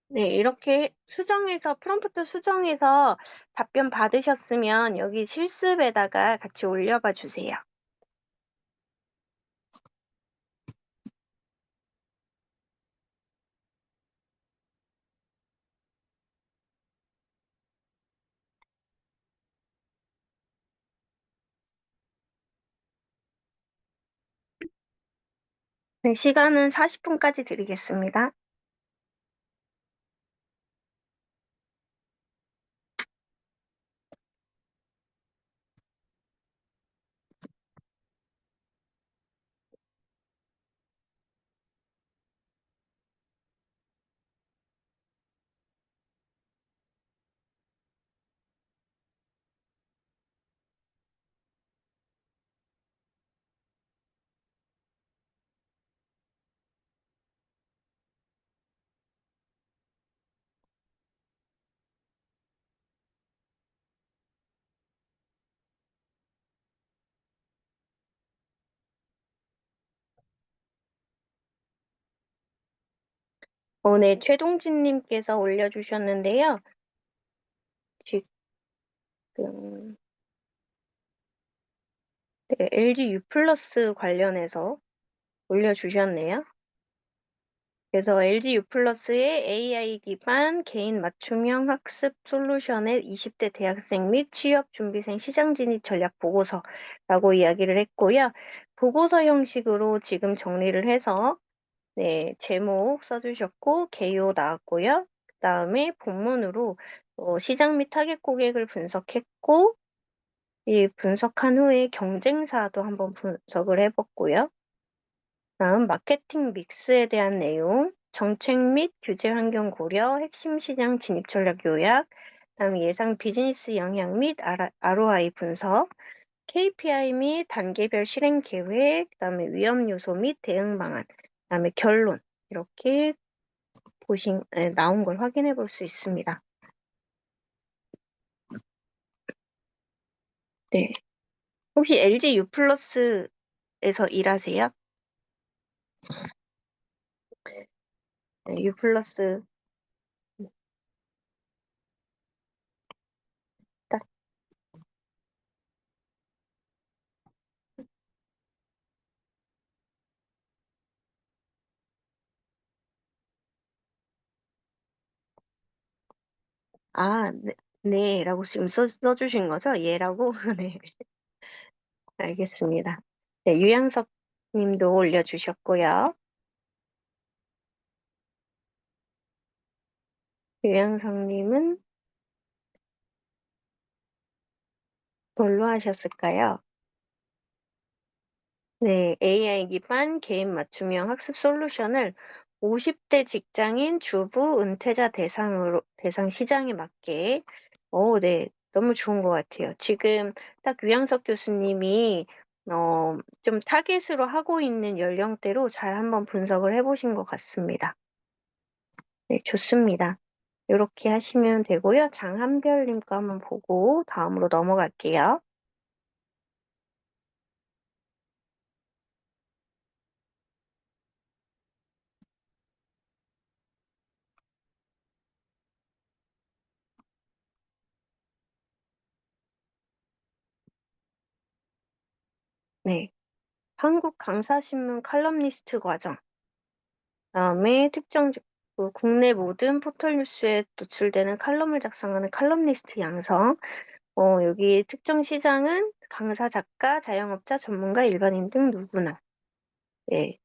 네, 이렇게 프롬프트 수정해서 답변 받으셨으면 여기 실습에다가 같이 올려봐 주세요. 네, 시간은 40분까지 드리겠습니다. 네, 최동진님께서 올려주셨는데요. 지금 네, LG U 플러스 관련해서 올려주셨네요. 그래서 LG U 플러스의 AI 기반 개인 맞춤형 학습 솔루션의 20대 대학생 및 취업 준비생 시장 진입 전략 보고서라고 이야기를 했고요. 보고서 형식으로 지금 정리를 해서 네, 제목 써주셨고 개요 나왔고요. 그 다음에 본문으로 시장 및 타겟 고객을 분석했고 이 분석한 후에 경쟁사도 한번 분석을 해봤고요. 다음 마케팅 믹스에 대한 내용, 정책 및 규제 환경 고려, 핵심 시장 진입 전략 요약, 그다음에 예상 비즈니스 영향 및 ROI 분석, KPI 및 단계별 실행 계획, 그다음에 위험 요소 및 대응 방안, 그다음에 결론 이렇게 나온 걸 확인해 볼 수 있습니다. 네. 혹시 LG U 플러스에서 일하세요? 네, U 플러스 딱. 네, 네라고 지금 써주신 거죠? 예라고? 네, 알겠습니다. 네, 유양석 님도 올려주셨고요. 유양석 님은 뭘로 하셨을까요? 네, AI 기반 개인 맞춤형 학습 솔루션을 50대 직장인, 주부, 은퇴자 대상 시장에 맞게, 네, 너무 좋은 것 같아요. 지금 딱 유양석 교수님이, 좀 타겟으로 하고 있는 연령대로 잘 한번 분석을 해보신 것 같습니다. 네, 좋습니다. 이렇게 하시면 되고요. 장한별님 거 한번 보고 다음으로 넘어갈게요. 네. 한국 강사신문 칼럼니스트 과정. 다음에 국내 모든 포털 뉴스에 노출되는 칼럼을 작성하는 칼럼니스트 양성. 여기 특정 시장은 강사, 작가, 자영업자, 전문가, 일반인 등 누구나. 네.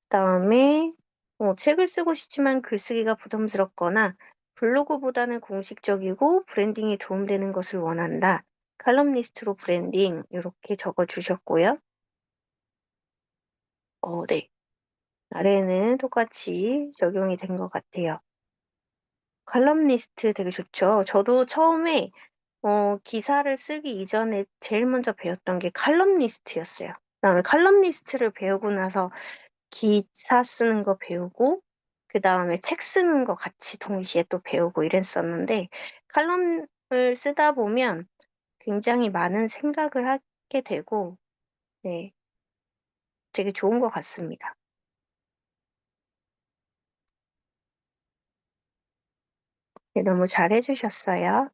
그다음에 책을 쓰고 싶지만 글쓰기가 부담스럽거나 블로그보다는 공식적이고 브랜딩이 도움되는 것을 원한다. 칼럼니스트로 브랜딩 이렇게 적어주셨고요. 네. 아래는 똑같이 적용이 된 것 같아요. 칼럼니스트 되게 좋죠. 저도 처음에 기사를 쓰기 이전에 제일 먼저 배웠던 게 칼럼니스트였어요. 그다음에 칼럼니스트를 배우고 나서 기사 쓰는 거 배우고 그다음에 책 쓰는 거 같이 동시에 또 배우고 이랬었는데 칼럼을 쓰다 보면 굉장히 많은 생각을 하게 되고 네, 되게 좋은 것 같습니다. 네, 너무 잘해 주셨어요.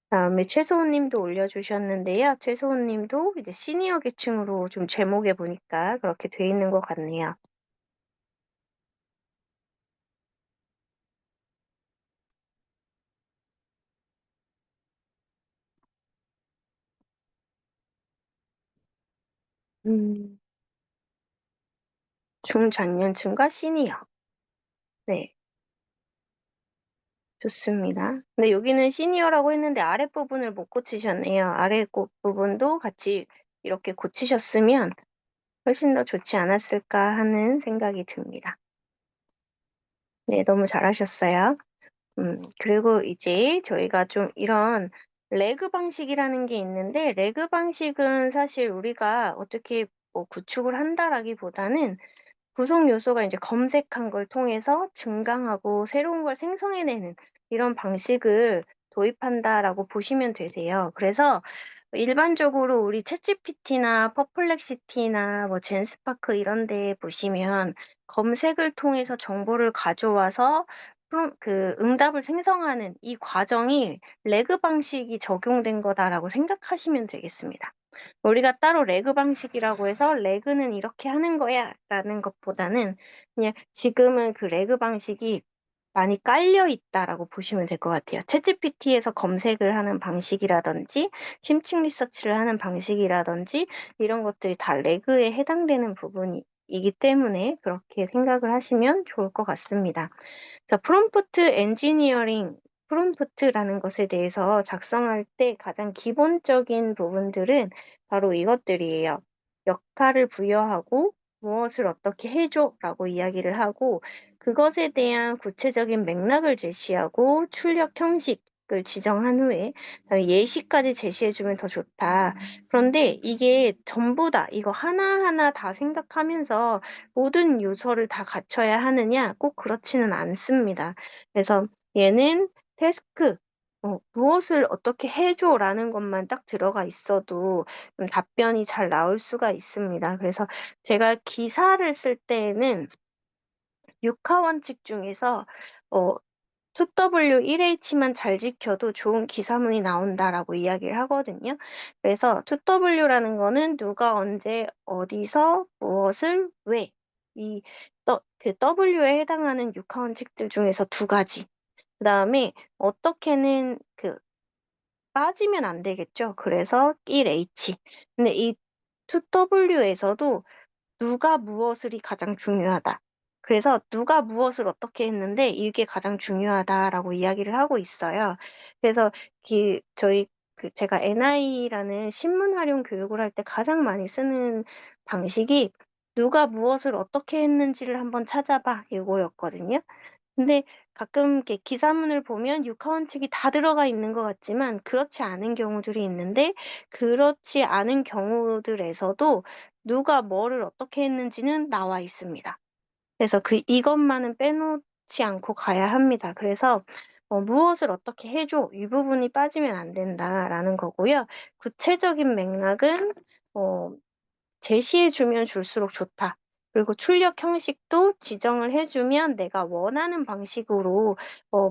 다음에 최소원 님도 올려주셨는데요. 최소원 님도 이제 시니어 계층으로 좀 제목에 보니까 그렇게 돼 있는 것 같네요. 음, 중장년층과 시니어. 네, 좋습니다. 근데 여기는 시니어라고 했는데 아랫부분을 못 고치셨네요. 부분도 같이 이렇게 고치셨으면 훨씬 더 좋지 않았을까 하는 생각이 듭니다. 네, 너무 잘하셨어요. 그리고 이제 저희가 좀 이런 레그 방식이라는 게 있는데, 레그 방식은 사실 우리가 어떻게 뭐 구축을 한다라기보다는 구성 요소가 이제 검색한 걸 통해서 증강하고 새로운 걸 생성해내는 이런 방식을 도입한다라고 보시면 되세요. 그래서 일반적으로 우리 챗GPT나 퍼플렉시티나 뭐 젠스파크 이런 데 보시면 검색을 통해서 정보를 가져와서 그 응답을 생성하는 이 과정이 레그 방식이 적용된 거다라고 생각하시면 되겠습니다. 우리가 따로 레그 방식이라고 해서 레그는 이렇게 하는 거야 라는 것보다는 그냥 지금은 그 레그 방식이 많이 깔려 있다라고 보시면 될 것 같아요. 챗GPT에서 검색을 하는 방식이라든지 심층 리서치를 하는 방식이라든지 이런 것들이 다 레그에 해당되는 부분이기 때문에 그렇게 생각을 하시면 좋을 것 같습니다. 그래서 프롬프트라는 것에 대해서 작성할 때 가장 기본적인 부분들은 바로 이것들이에요. 역할을 부여하고 무엇을 어떻게 해 줘."라고 이야기를 하고 그것에 대한 구체적인 맥락을 제시하고 출력 형식을 지정한 후에 그다음에 예시까지 제시해 주면 더 좋다. 그런데 이게 전부 다 이거 하나하나 다 생각하면서 모든 요소를 다 갖춰야 하느냐? 꼭 그렇지는 않습니다. 그래서 얘는 태스크 "무엇을 어떻게 해 줘."라는 것만 딱 들어가 있어도 답변이 잘 나올 수가 있습니다. 그래서 제가 기사를 쓸 때에는 육하 원칙 중에서 어 2W1H만 잘 지켜도 좋은 기사문이 나온다라고 이야기를 하거든요. 그래서 2W라는 거는 누가 언제 어디서 무엇을 왜 이 W에 해당하는 육하 원칙들 중에서 두 가지. 그다음에 어떻게는 빠지면 안 되겠죠. 그래서 1H. 근데 이 2W에서도 누가 무엇을이 가장 중요하다. 그래서 누가 무엇을 어떻게 했는데 이게 가장 중요하다라고 이야기를 하고 있어요. 그래서 저희 제가 NI라는 신문 활용 교육을 할 때 가장 많이 쓰는 방식이 "누가 무엇을 어떻게 했는지를 한번 찾아봐." 이거였거든요. 근데 가끔 이렇게 기사문을 보면 육하 원칙이 다 들어가 있는 것 같지만 그렇지 않은 경우들이 있는데 그렇지 않은 경우들에서도 누가 뭐를 어떻게 했는지는 나와 있습니다. 그래서 이것만은 빼놓지 않고 가야 합니다. 그래서 "무엇을 어떻게 해 줘." 이 부분이 빠지면 안 된다라는 거고요. 구체적인 맥락은 어 제시해 주면 줄수록 좋다. 그리고 출력 형식도 지정을 해 주면 내가 원하는 방식으로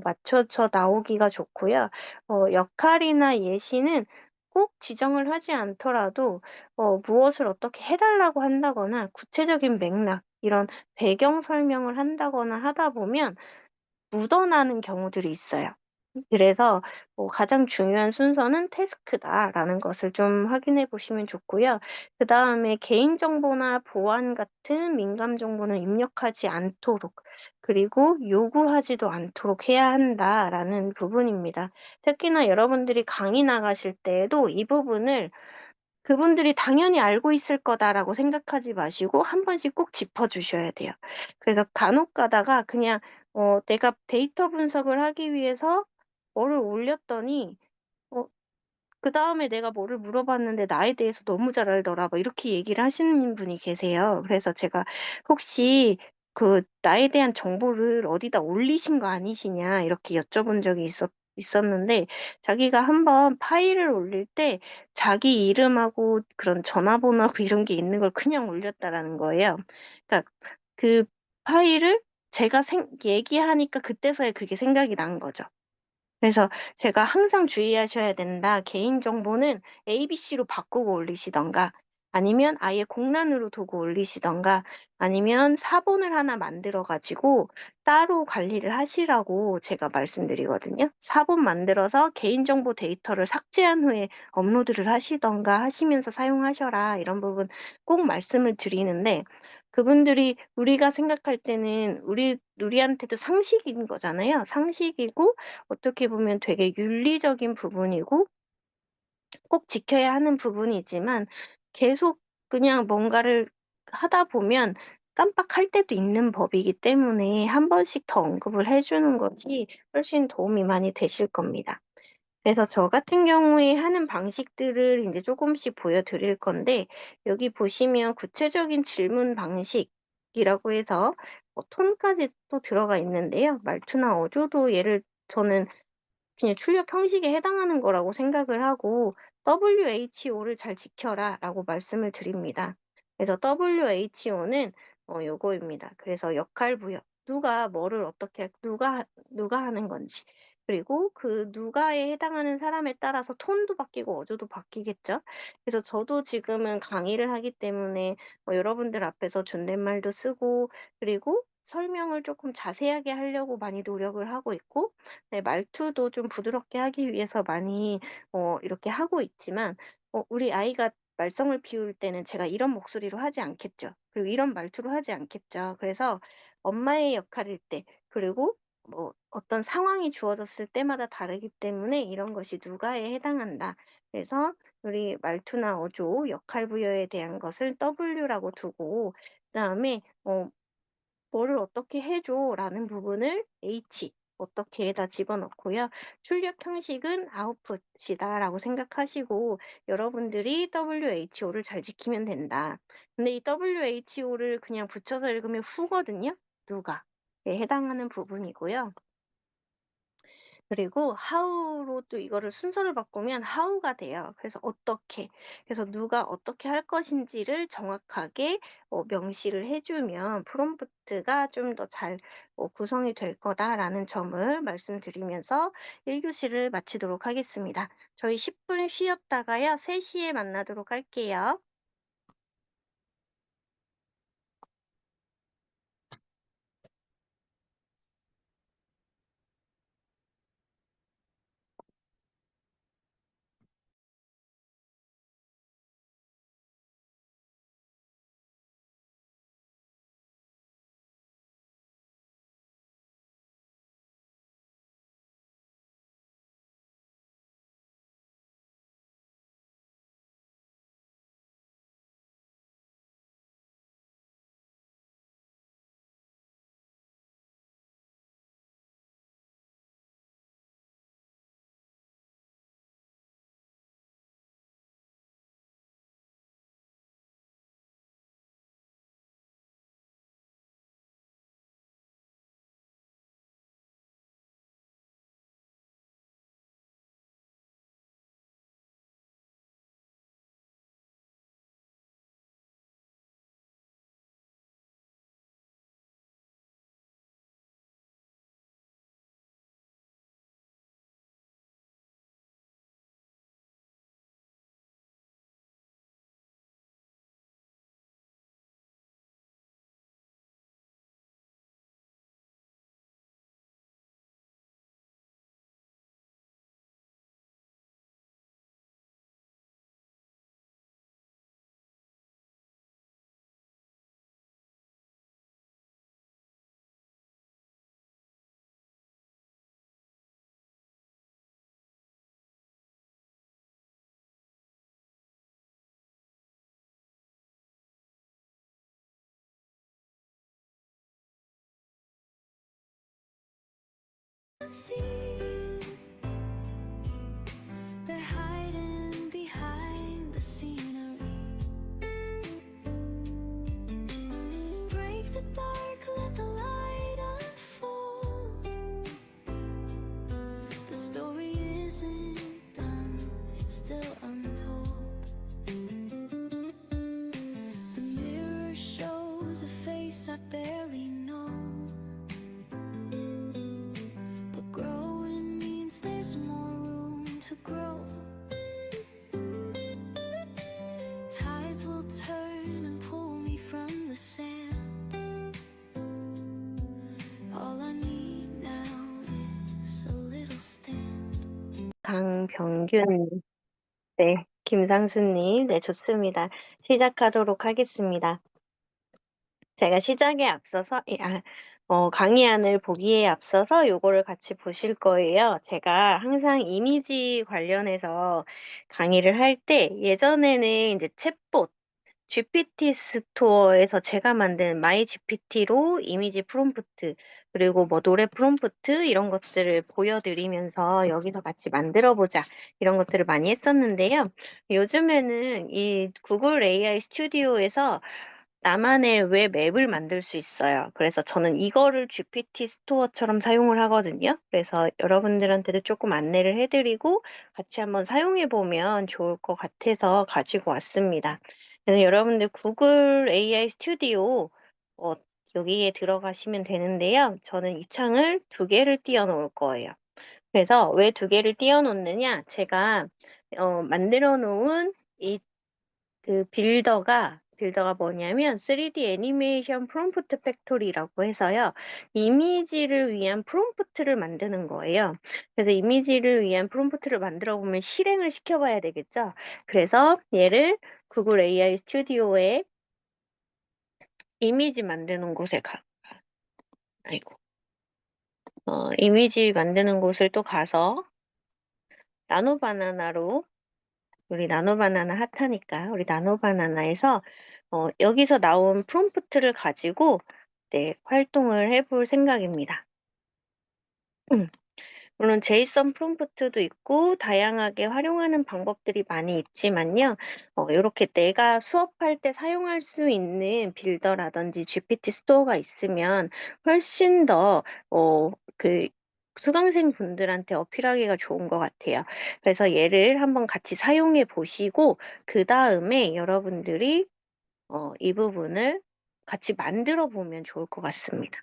맞춰져 나오기가 좋고요. 역할이나 예시는 꼭 지정을 하지 않더라도 무엇을 어떻게 해 달라고 한다거나 구체적인 맥락 이런 배경 설명을 한다거나 하다 보면 묻어나는 경우들이 있어요. 그래서 가장 중요한 순서는 태스크다라는 것을 좀 확인해 보시면 좋고요. 그다음에 개인정보나 보안 같은 민감 정보는 입력하지 않도록 그리고 요구하지도 않도록 해야 한다라는 부분입니다. 특히나 여러분들이 강의 나가실 때에도 이 부분을 '그분들이 당연히 알고 있을 거다.'라고 생각하지 마시고 한 번씩 꼭 짚어 주셔야 돼요. 그래서 간혹 가다가 그냥 내가 데이터 분석을 하기 위해서 뭐를 올렸더니 어 그다음에 내가 뭐를 물어봤는데 "나에 대해서 너무 잘 알더라." 뭐 이렇게 얘기를 하시는 분이 계세요. 그래서 제가 "혹시 나에 대한 정보를 어디다 올리신 거 아니시냐?" 이렇게 여쭤본 적이 있었는데 자기가 한번 파일을 올릴 때 자기 이름하고 그런 전화번호하고 이런 게 있는 걸 그냥 올렸다라는 거예요. 그러니까 그 파일을 제가 얘기하니까 그때서야 그게 생각이 난 거죠. 그래서 제가 "항상 주의하셔야 된다. 개인정보는 ABC로 바꾸고 올리시든가 아니면 아예 공란으로 두고 올리시든가 아니면 사본을 하나 만들어 가지고 따로 관리를 하시라."고 제가 말씀드리거든요. "사본 만들어서 개인정보 데이터를 삭제한 후에 업로드를 하시든가 하시면서 사용하셔라." 이런 부분 꼭 말씀을 드리는데 그분들이 우리가 생각할 때는 우리한테도 상식인 거잖아요. 상식이고 어떻게 보면 되게 윤리적인 부분이고 꼭 지켜야 하는 부분이지만 계속 그냥 뭔가를 하다 보면 깜빡할 때도 있는 법이기 때문에 한 번씩 더 언급을 해 주는 것이 훨씬 도움이 많이 되실 겁니다. 그래서 저 같은 경우에 하는 방식들을 인제 쪼금씩 보여 드릴 건데 여기 보시면 구체적인 질문 방식이라고 해서 톤까지 또 들어가 있는데요. 말투나 어조도 저는 그냥 출력 형식에 해당하는 거라고 생각을 하고 "WHO를 잘 지켜라."라고 말씀을 드립니다. 그래서 WHO는 요거입니다. 그래서 역할 부여, 누가 뭐를 어떻게 누가 하는 건지 그리고 그 누가에 해당하는 사람에 따라서 톤도 바뀌고 어조도 바뀌겠죠. 그래서 저도 지금은 강의를 하기 때문에 여러분들 앞에서 존댓말도 쓰고 그리고 설명을 쪼끔 자세하게 하려고 많이 노력을 하고 있고 네, 말투도 좀 부드럽게 하기 위해서 많이 이렇게 하고 있지만 우리 아이가 말썽을 피울 때는 제가 이런 목소리로 하지 않겠죠. 그리고 이런 말투로 하지 않겠죠. 그래서 엄마의 역할일 때 그리고 어떤 상황이 주어졌을 때마다 다르기 때문에 이런 것이 누가에 해당한다. 그래서 우리 말투나 어조, 역할 부여에 대한 것을 W라고 두고 그다음에 "뭐를 어떻게 해 줘."라는 부분을 어떻게에다 집어넣고요. 출력 형식은 output이다라고 생각하시고 여러분들이 WHO를 잘 지키면 된다. 근데 이 WHO를 그냥 붙여서 읽으면 who거든요. 누가. 에 해당하는 부분이고요. 그리고 how로 또 이거를 순서를 바꾸면 how가 돼요. 그래서 어떻게. 그래서 누가 어떻게 할 것인지를 정확하게 명시를 해 주면 프롬프트가 좀 더 잘 구성이 될 거다라는 점을 말씀드리면서 1 교시를 마치도록 하겠습니다. 저희 10분 쉬었다가요. 3 시에 만나도록 할게요. They're hiding behind the scenery. Break the dark, let the light unfold. The story isn't done, it's still untold. The mirror shows a face I barely know. But growing means there's more room to grow. Tides will turn and pull me from the sand. All I need now is a little stand. 강병균 네. 김상수님. 네 좋습니다. 시작하도록 하겠습니다. 제가 시작에 앞서서 강의안을 보기에 앞서서 요거를 같이 보실 거예요. 제가 항상 이미지 관련해서 강의를 할 때 예전에는 인제 챗봇 GPT 스토어에서 제가 만든 마이 GPT로 이미지 프롬프트 그리고 뭐 노래 프롬프트 이런 것들을 보여드리면서 "여기서 같이 만들어 보자." 이런 것들을 많이 했었는데요. 요즘에는 이 구글 AI 스튜디오에서 나만의 웹 앱을 만들 수 있어요. 그래서 저는 이거를 GPT 스토어처럼 사용을 하거든요. 그래서 여러분들한테도 쪼끔 안내를 해 드리고 같이 한번 사용해 보면 좋을 것 같아서 가지고 왔습니다. 그래서 여러분들 구글 AI 스튜디오 어 여기에 들어가시면 되는데요. 저는 이 창을 2 개를 띄워 놓을 거예요. 그래서 왜 2 개를 띄워 놓느냐 제가 만들어 놓은 이 빌더가 뭐냐면 3D 애니메이션 프롬프트 팩토리라고 해서요. 이미지를 위한 프롬프트를 만드는 거예요. 그래서 이미지를 위한 프롬프트를 만들어 보면 실행을 시켜 봐야 되겠죠. 그래서 얘를 구글 AI 스튜디오에 이미지 만드는 곳에 아이고. 이미지 만드는 곳을 또 가서 나노바나나로 우리 나노바나나 핫하니까 우리 나노바나나에서 여기서 나온 프롬프트를 가지고 네, 활동을 해볼 생각입니다. 물론 제이슨 프롬프트도 있고 다양하게 활용하는 방법들이 많이 있지만요. 요렇게 내가 수업할 때 사용할 수 있는 빌더라든지 GPT 스토어가 있으면 훨씬 더 그 수강생 분들한테 어필하기가 좋은 것 같아요. 그래서 얘를 한번 같이 사용해 보시고 그다음에 여러분들이 이 부분을 같이 만들어 보면 좋을 것 같습니다.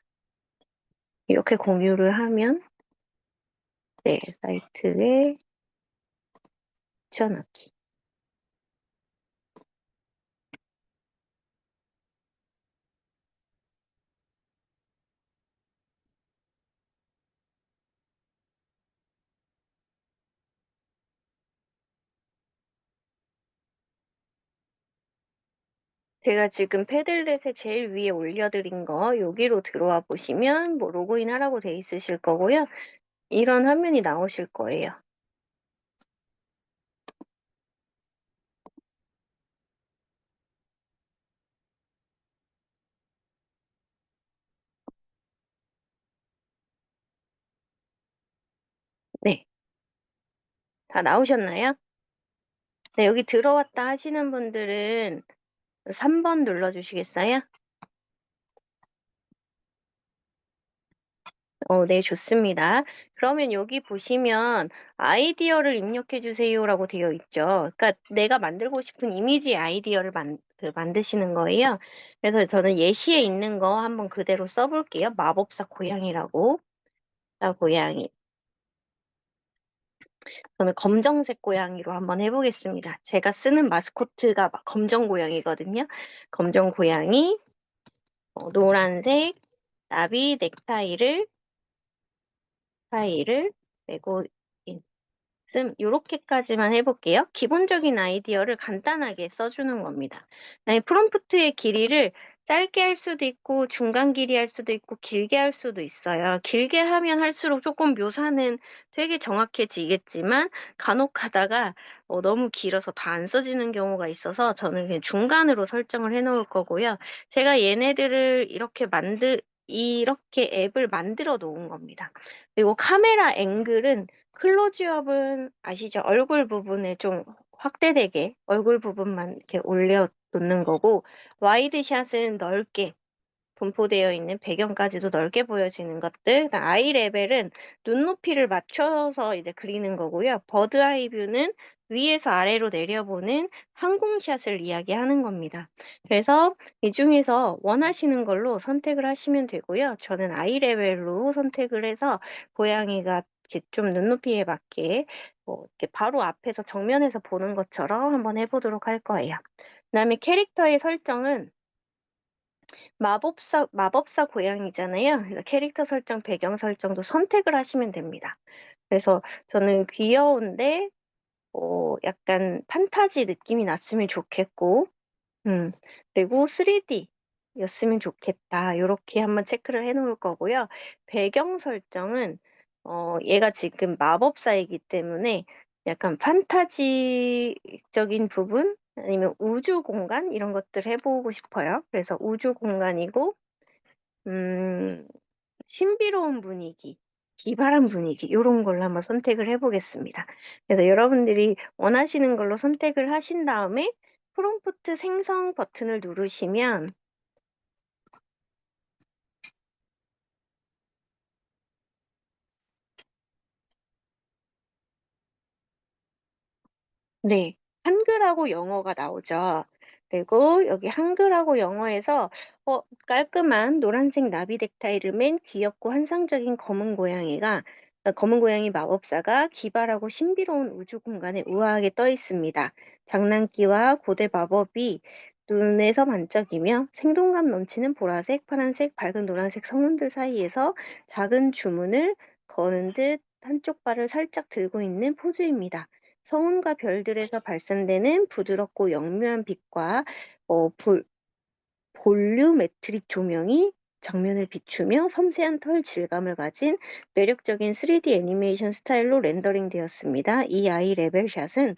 이렇게 공유를 하면 네, 사이트에 붙여넣기. 제가 지금 패들렛에 제일 위에 올려드린 거 여기로 들어와 보시면 뭐 로그인 하라고 돼 있으실 거고요. 이런 화면이 나오실 거예요. 네. 다 나오셨나요? 네, 여기 들어왔다 하시는 분들은 3번 눌러주시겠어요? 네, 좋습니다. 그러면 여기 보시면 아이디어를 입력해 주세요라고 되어 있죠. 그러니까 내가 만들고 싶은 이미지 아이디어를 만드시는 거예요. 그래서 저는 예시에 있는 거 한번 그대로 써볼게요. 마법사 고양이라고. 자, 고양이. 저는 검정색 고양이로 한번 해보겠습니다. 제가 쓰는 마스코트가 검정 고양이거든요. 검정 고양이, 노란색 나비 넥타이를 메고 요렇게까지만 해볼게요. 기본적인 아이디어를 간단하게 써주는 겁니다. 그다음에 프롬프트의 길이를 짧게 할 수도 있고 중간 길이 할 수도 있고 길게 할 수도 있어요. 길게 하면 할수록 조금 묘사는 되게 정확해지겠지만 간혹 가다가 너무 길어서 다 안 써지는 경우가 있어서 저는 그냥 중간으로 설정을 해 놓을 거고요. 제가 얘네들을 이렇게 앱을 만들어 놓은 겁니다. 그리고 카메라 앵글은 클로즈업은 아시죠? 얼굴 부분에 좀 확대되게 얼굴 부분만 이렇게 올려 놓는 거고 와이드샷은 넓게 분포되어 있는 배경까지도 넓게 보여지는 것들. 그다음 아이 레벨은 눈높이를 맞춰서 이제 그리는 거고요. 버드 아이 뷰는 위에서 아래로 내려보는 항공샷을 이야기하는 겁니다. 그래서 이 중에서 원하시는 걸로 선택을 하시면 되고요. 저는 아이 레벨로 선택을 해서 고양이가 이렇게 좀 눈높이에 맞게 이렇게 바로 앞에서 정면에서 보는 것처럼 한번 해보도록 할 거예요. 그다음에 캐릭터의 설정은 마법사 고양이잖아요. 그래서 캐릭터 설정, 배경 설정도 선택을 하시면 됩니다. 그래서 저는 귀여운데, 약간 판타지 느낌이 났으면 좋겠고, 그리고 3D였으면 좋겠다. 요렇게 한번 체크를 해 놓을 거고요. 배경 설정은, 얘가 지금 마법사이기 때문에 약간 판타지적인 부분? 아니면 우주 공간? 이런 것들 해보고 싶어요. 그래서 우주 공간이고, 음, 신비로운 분위기, 기발한 분위기, 요런 걸로 한번 선택을 해보겠습니다. 그래서 여러분들이 원하시는 걸로 선택을 하신 다음에 프롬프트 생성 버튼을 누르시면 네, 한글하고 영어가 나오죠. 그리고 여기 한글하고 영어에서 깔끔한 노란색 나비 넥타이를 맨 귀엽고 환상적인 검은 고양이 마법사가 기발하고 신비로운 우주 공간에 우아하게 떠 있습니다. 장난기와 고대 마법이 눈에서 반짝이며 생동감 넘치는 보라색, 파란색, 밝은 노란색 성운들 사이에서 작은 주문을 거는 듯 한쪽 발을 살짝 들고 있는 포즈입니다. 성운과 별들에서 발산되는 부드럽고 영묘한 빛과 볼류메트릭 조명이 정면을 비추며 섬세한 털 질감을 가진 매력적인 3D 애니메이션 스타일로 렌더링 되었습니다. 이 아이 레벨 샷은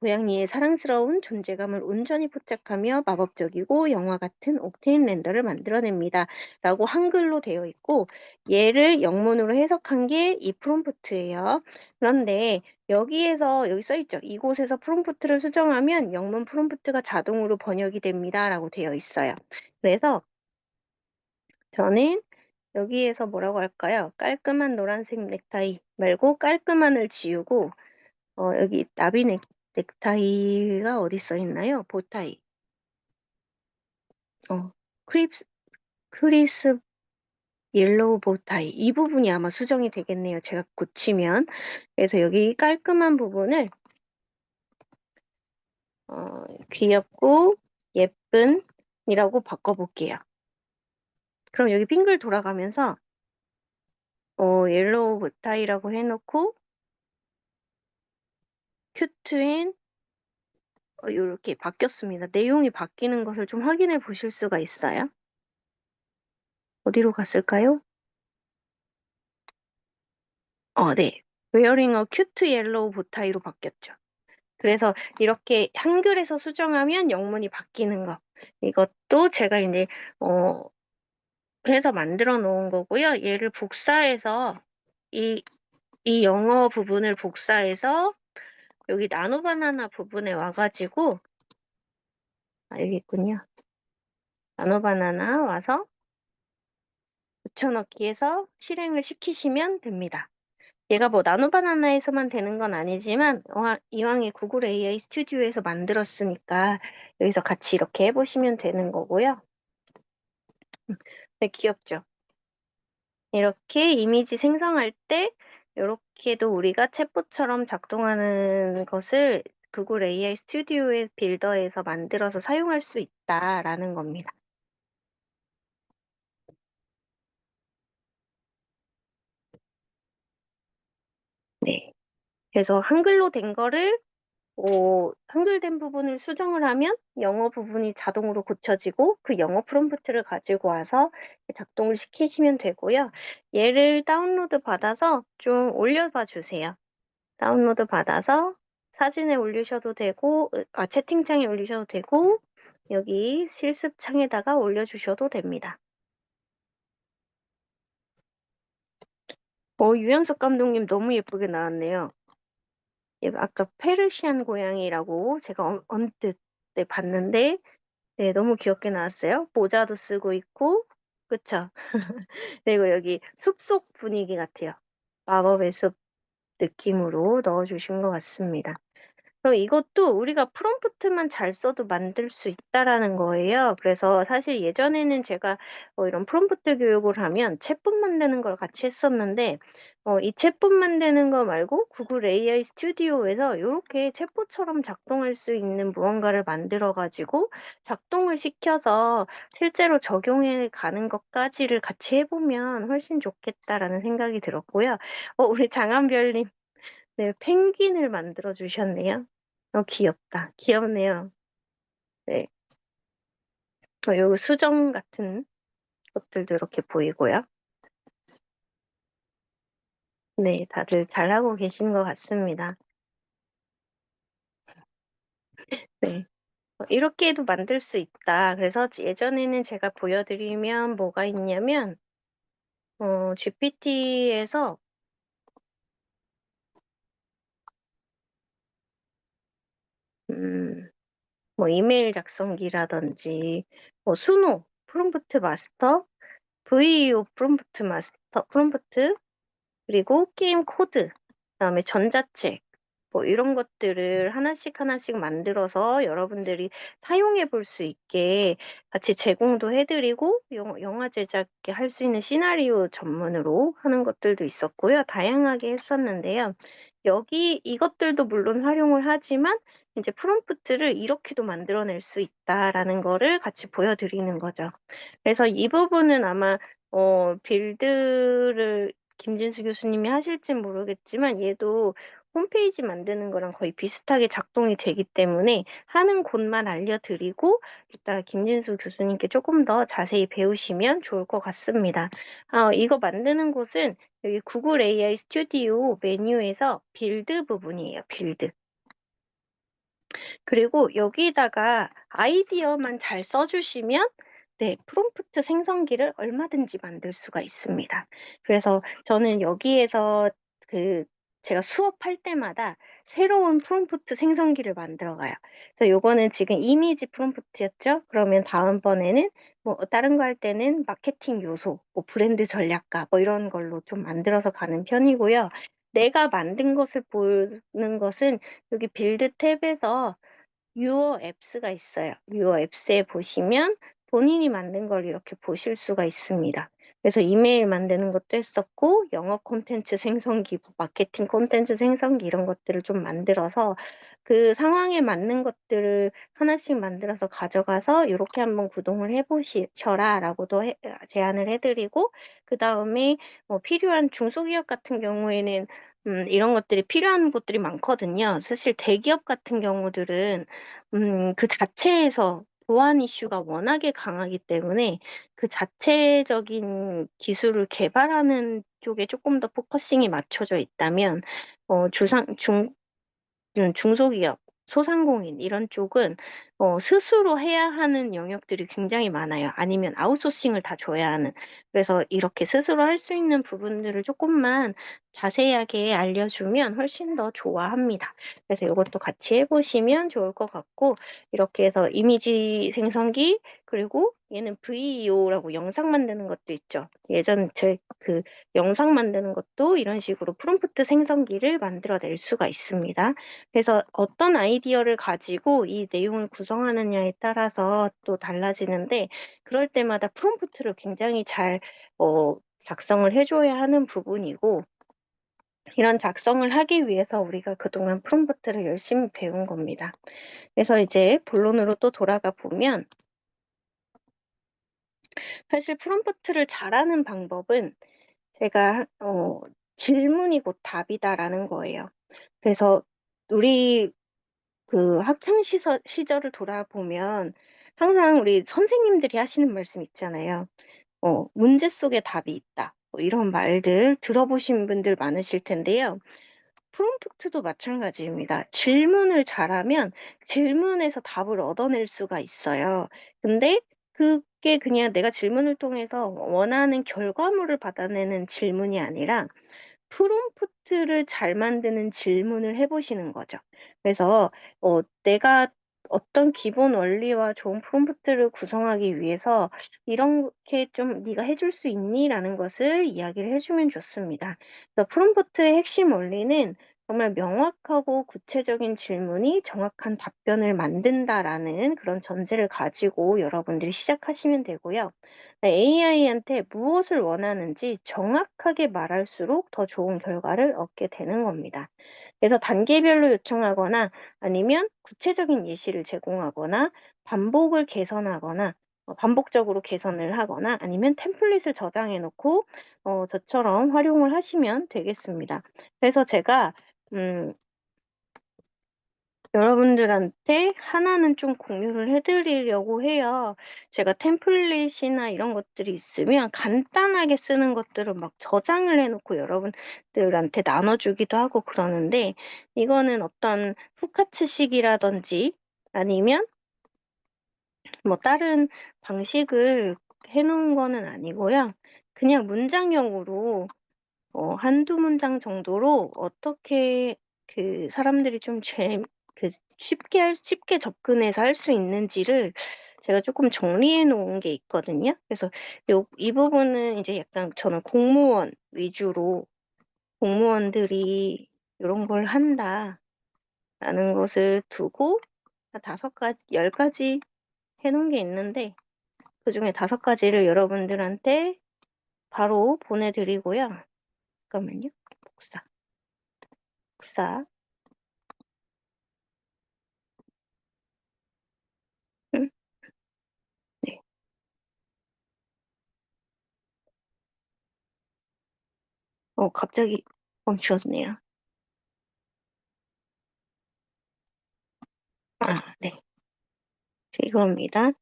고양이의 사랑스러운 존재감을 온전히 포착하며 마법적이고 영화 같은 옥테인 렌더를 만들어냅니다. 라고 한글로 되어 있고, 얘를 영문으로 해석한 게 이 프롬프트예요. 그런데 여기 써 있죠. 이곳에서 프롬프트를 수정하면 영문 프롬프트가 자동으로 번역이 됩니다. 라고 되어 있어요. 그래서 저는 여기에서 뭐라고 할까요? 깔끔한 노란색 넥타이 말고 깔끔한을 지우고, 여기 나비 넥타이가 어디 써 있나요? 보타이. 크리스 옐로우 보타이. 이 부분이 아마 수정이 되겠네요. 제가 고치면. 그래서 여기 깔끔한 부분을 귀엽고 예쁜이라고 바꿔볼게요. 그럼 여기 빙글 돌아가면서 옐로우 보타이라고 해놓고 큐트인 이렇게 바뀌었습니다. 내용이 바뀌는 것을 좀 확인해 보실 수가 있어요. 어디로 갔을까요? 네. Wearing a cute yellow bow-tie로 바뀌었죠. 그래서 이렇게 한글에서 수정하면 영문이 바뀌는 거. 이것도 제가 이제 해서 만들어 놓은 거고요. 얘를 복사해서 이 영어 부분을 복사해서 여기 나노바나나 부분에 와가지고 여기 있군요. 나노바나나 와서 붙여넣기 해서 실행을 시키시면 됩니다. 얘가 뭐 나노바나나에서만 되는 건 아니지만 이왕에 구글 AI 스튜디오에서 만들었으니까 여기서 같이 이렇게 해보시면 되는 거고요. 네, 귀엽죠? 이렇게 이미지 생성할 때 이렇게도 우리가 챗봇처럼 작동하는 것을 구글 AI 스튜디오의 빌더에서 만들어서 사용할 수 있다라는 겁니다. 네. 그래서 한글로 된 거를 한글된 부분을 수정을 하면 영어 부분이 자동으로 고쳐지고 그 영어 프롬프트를 가지고 와서 작동을 시키시면 되고요. 얘를 다운로드 받아서 좀 올려봐 주세요. 다운로드 받아서 사진에 올리셔도 되고, 채팅창에 올리셔도 되고, 여기 실습창에다가 올려주셔도 됩니다. 유영석 감독님 너무 예쁘게 나왔네요. 아까 페르시안 고양이라고 제가 언뜻 봤는데, 네, 너무 귀엽게 나왔어요. 모자도 쓰고 있고, 그쵸? 그리고 여기 숲속 분위기 같아요. 마법의 숲 느낌으로 넣어주신 것 같습니다. 그럼 이것도 우리가 프롬프트만 잘 써도 만들 수 있다라는 거예요. 그래서 사실 예전에는 제가 이런 프롬프트 교육을 하면 챗봇 만드는 걸 같이 했었는데, 이 챗봇 만드는 거 말고 구글 AI 스튜디오에서 이렇게 챗봇처럼 작동할 수 있는 무언가를 만들어가지고 작동을 시켜서 실제로 적용해 가는 것까지를 같이 해보면 훨씬 좋겠다라는 생각이 들었고요. 우리 장한별님, 네, 펭귄을 만들어 주셨네요. 귀엽다. 귀엽네요. 네. 요 수정 같은 것들도 이렇게 보이고요. 네, 다들 잘하고 계신 것 같습니다. 네. 이렇게도 만들 수 있다. 그래서 예전에는 제가 보여드리면 뭐가 있냐면, GPT에서, 뭐 이메일 작성기라든지, 수노, 프롬프트 마스터, VEO 프롬프트, 그리고 게임 코드, 그다음에 전자책, 뭐 이런 것들을 하나씩 하나씩 만들어서 여러분들이 사용해 볼 수 있게 같이 제공도 해드리고 영화 제작에 할 수 있는 시나리오 전문으로 하는 것들도 있었고요. 다양하게 했었는데요. 여기 이것들도 물론 활용을 하지만 이제 프롬프트를 이렇게도 만들어낼 수 있다라는 거를 같이 보여드리는 거죠. 그래서 이 부분은 아마 빌드를 김진수 교수님이 하실진 모르겠지만 얘도 홈페이지 만드는 거랑 거의 비슷하게 작동이 되기 때문에 하는 곳만 알려드리고 이따 김진수 교수님께 조금 더 자세히 배우시면 좋을 것 같습니다. 이거 만드는 곳은 여기 구글 AI 스튜디오 메뉴에서 빌드 부분이에요. 빌드. 그리고 여기다가 아이디어만 잘 써주시면 네, 프롬프트 생성기를 얼마든지 만들 수가 있습니다. 그래서 저는 여기에서 제가 수업할 때마다 새로운 프롬프트 생성기를 만들어 가요. 그래서 요거는 지금 이미지 프롬프트였죠? 그러면 다음번에는 뭐 다른 거 할 때는 마케팅 요소, 뭐 브랜드 전략가 뭐 이런 걸로 좀 만들어서 가는 편이고요. 내가 만든 것을 보는 것은 여기 빌드 탭에서 유어 앱스가 있어요. 유어 앱스에 보시면 본인이 만든 걸 이렇게 보실 수가 있습니다. 그래서 이메일 만드는 것도 했었고, 영어 콘텐츠 생성기, 마케팅 콘텐츠 생성기 이런 것들을 좀 만들어서 그 상황에 맞는 것들을 하나씩 만들어서 가져가서 이렇게 한번 구동을 해보셔라 라고도 제안을 해드리고, 그 다음에 필요한 중소기업 같은 경우에는 이런 것들이 필요한 곳들이 많거든요. 사실 대기업 같은 경우들은 그 자체에서 보안 이슈가 워낙에 강하기 때문에 그 자체적인 기술을 개발하는 쪽에 조금 더 포커싱이 맞춰져 있다면, 중소기업, 소상공인 이런 쪽은 스스로 해야 하는 영역들이 굉장히 많아요. 아니면 아웃소싱을 다 줘야 하는. 그래서 이렇게 스스로 할 수 있는 부분들을 조금만 자세하게 알려주면 훨씬 더 좋아합니다. 그래서 이것도 같이 해보시면 좋을 것 같고, 이렇게 해서 이미지 생성기, 그리고 얘는 VEO라고 영상 만드는 것도 있죠. 예전 그 영상 만드는 것도 이런 식으로 프롬프트 생성기를 만들어낼 수가 있습니다. 그래서 어떤 아이디어를 가지고 이 내용을 구성하느냐에 따라서 또 달라지는데, 그럴 때마다 프롬프트를 굉장히 잘 작성을 해줘야 하는 부분이고, 이런 작성을 하기 위해서 우리가 그동안 프롬프트를 열심히 배운 겁니다. 그래서 이제 본론으로 또 돌아가 보면, 사실 프롬프트를 잘하는 방법은 제가 질문이 곧 답이다라는 거예요. 그래서 우리 그 학창 시절을 돌아보면 항상 우리 선생님들이 하시는 말씀 있잖아요. 문제 속에 답이 있다. 뭐 이런 말들 들어보신 분들 많으실 텐데요. 프롬프트도 마찬가지입니다. 질문을 잘하면 질문에서 답을 얻어낼 수가 있어요. 근데 그게 그냥 내가 질문을 통해서 원하는 결과물을 받아내는 질문이 아니라 프롬프트를 잘 만드는 질문을 해 보시는 거죠. 그래서 내가 어떤 기본 원리와 좋은 프롬프트를 구성하기 위해서 "이렇게 좀 네가 해줄 수 있니?"라는 것을 이야기를 해 주면 좋습니다. 그래서 프롬프트의 핵심 원리는 정말 명확하고 구체적인 질문이 정확한 답변을 만든다라는 그런 전제를 가지고 여러분들이 시작하시면 되고요. AI한테 무엇을 원하는지 정확하게 말할수록 더 좋은 결과를 얻게 되는 겁니다. 그래서 단계별로 요청하거나 아니면 구체적인 예시를 제공하거나 반복을 개선하거나 반복적으로 개선을 하거나 아니면 템플릿을 저장해 놓고 저처럼 활용을 하시면 되겠습니다. 그래서 제가 음 여러분들한테 하나는 좀 공유를 해 드리려고 해요. 제가 템플릿이나 이런 것들이 있으면 간단하게 쓰는 것들을 막 저장을 해 놓고 여러분들한테 나눠 주기도 하고 그러는데, 이거는 어떤 후카츠식이라든지 아니면 뭐 다른 방식을 해 놓은 거는 아니고요. 그냥 문장형으로 한두 문장 정도로 어떻게 사람들이 좀 쉽게 접근해서 할 수 있는지를 제가 조금 정리해 놓은 게 있거든요. 그래서 이 부분은 이제 약간 저는 공무원 위주로 '공무원들이 요런 걸 한다.'라는 것을 두고 한 5가지 10가지 해 놓은 게 있는데, 그중에 5가지를 여러분들한테 바로 보내 드리고요. 잠깐만요. 복사, 복사. 음 네. 갑자기 멈추었네요. 네. 이겁니다.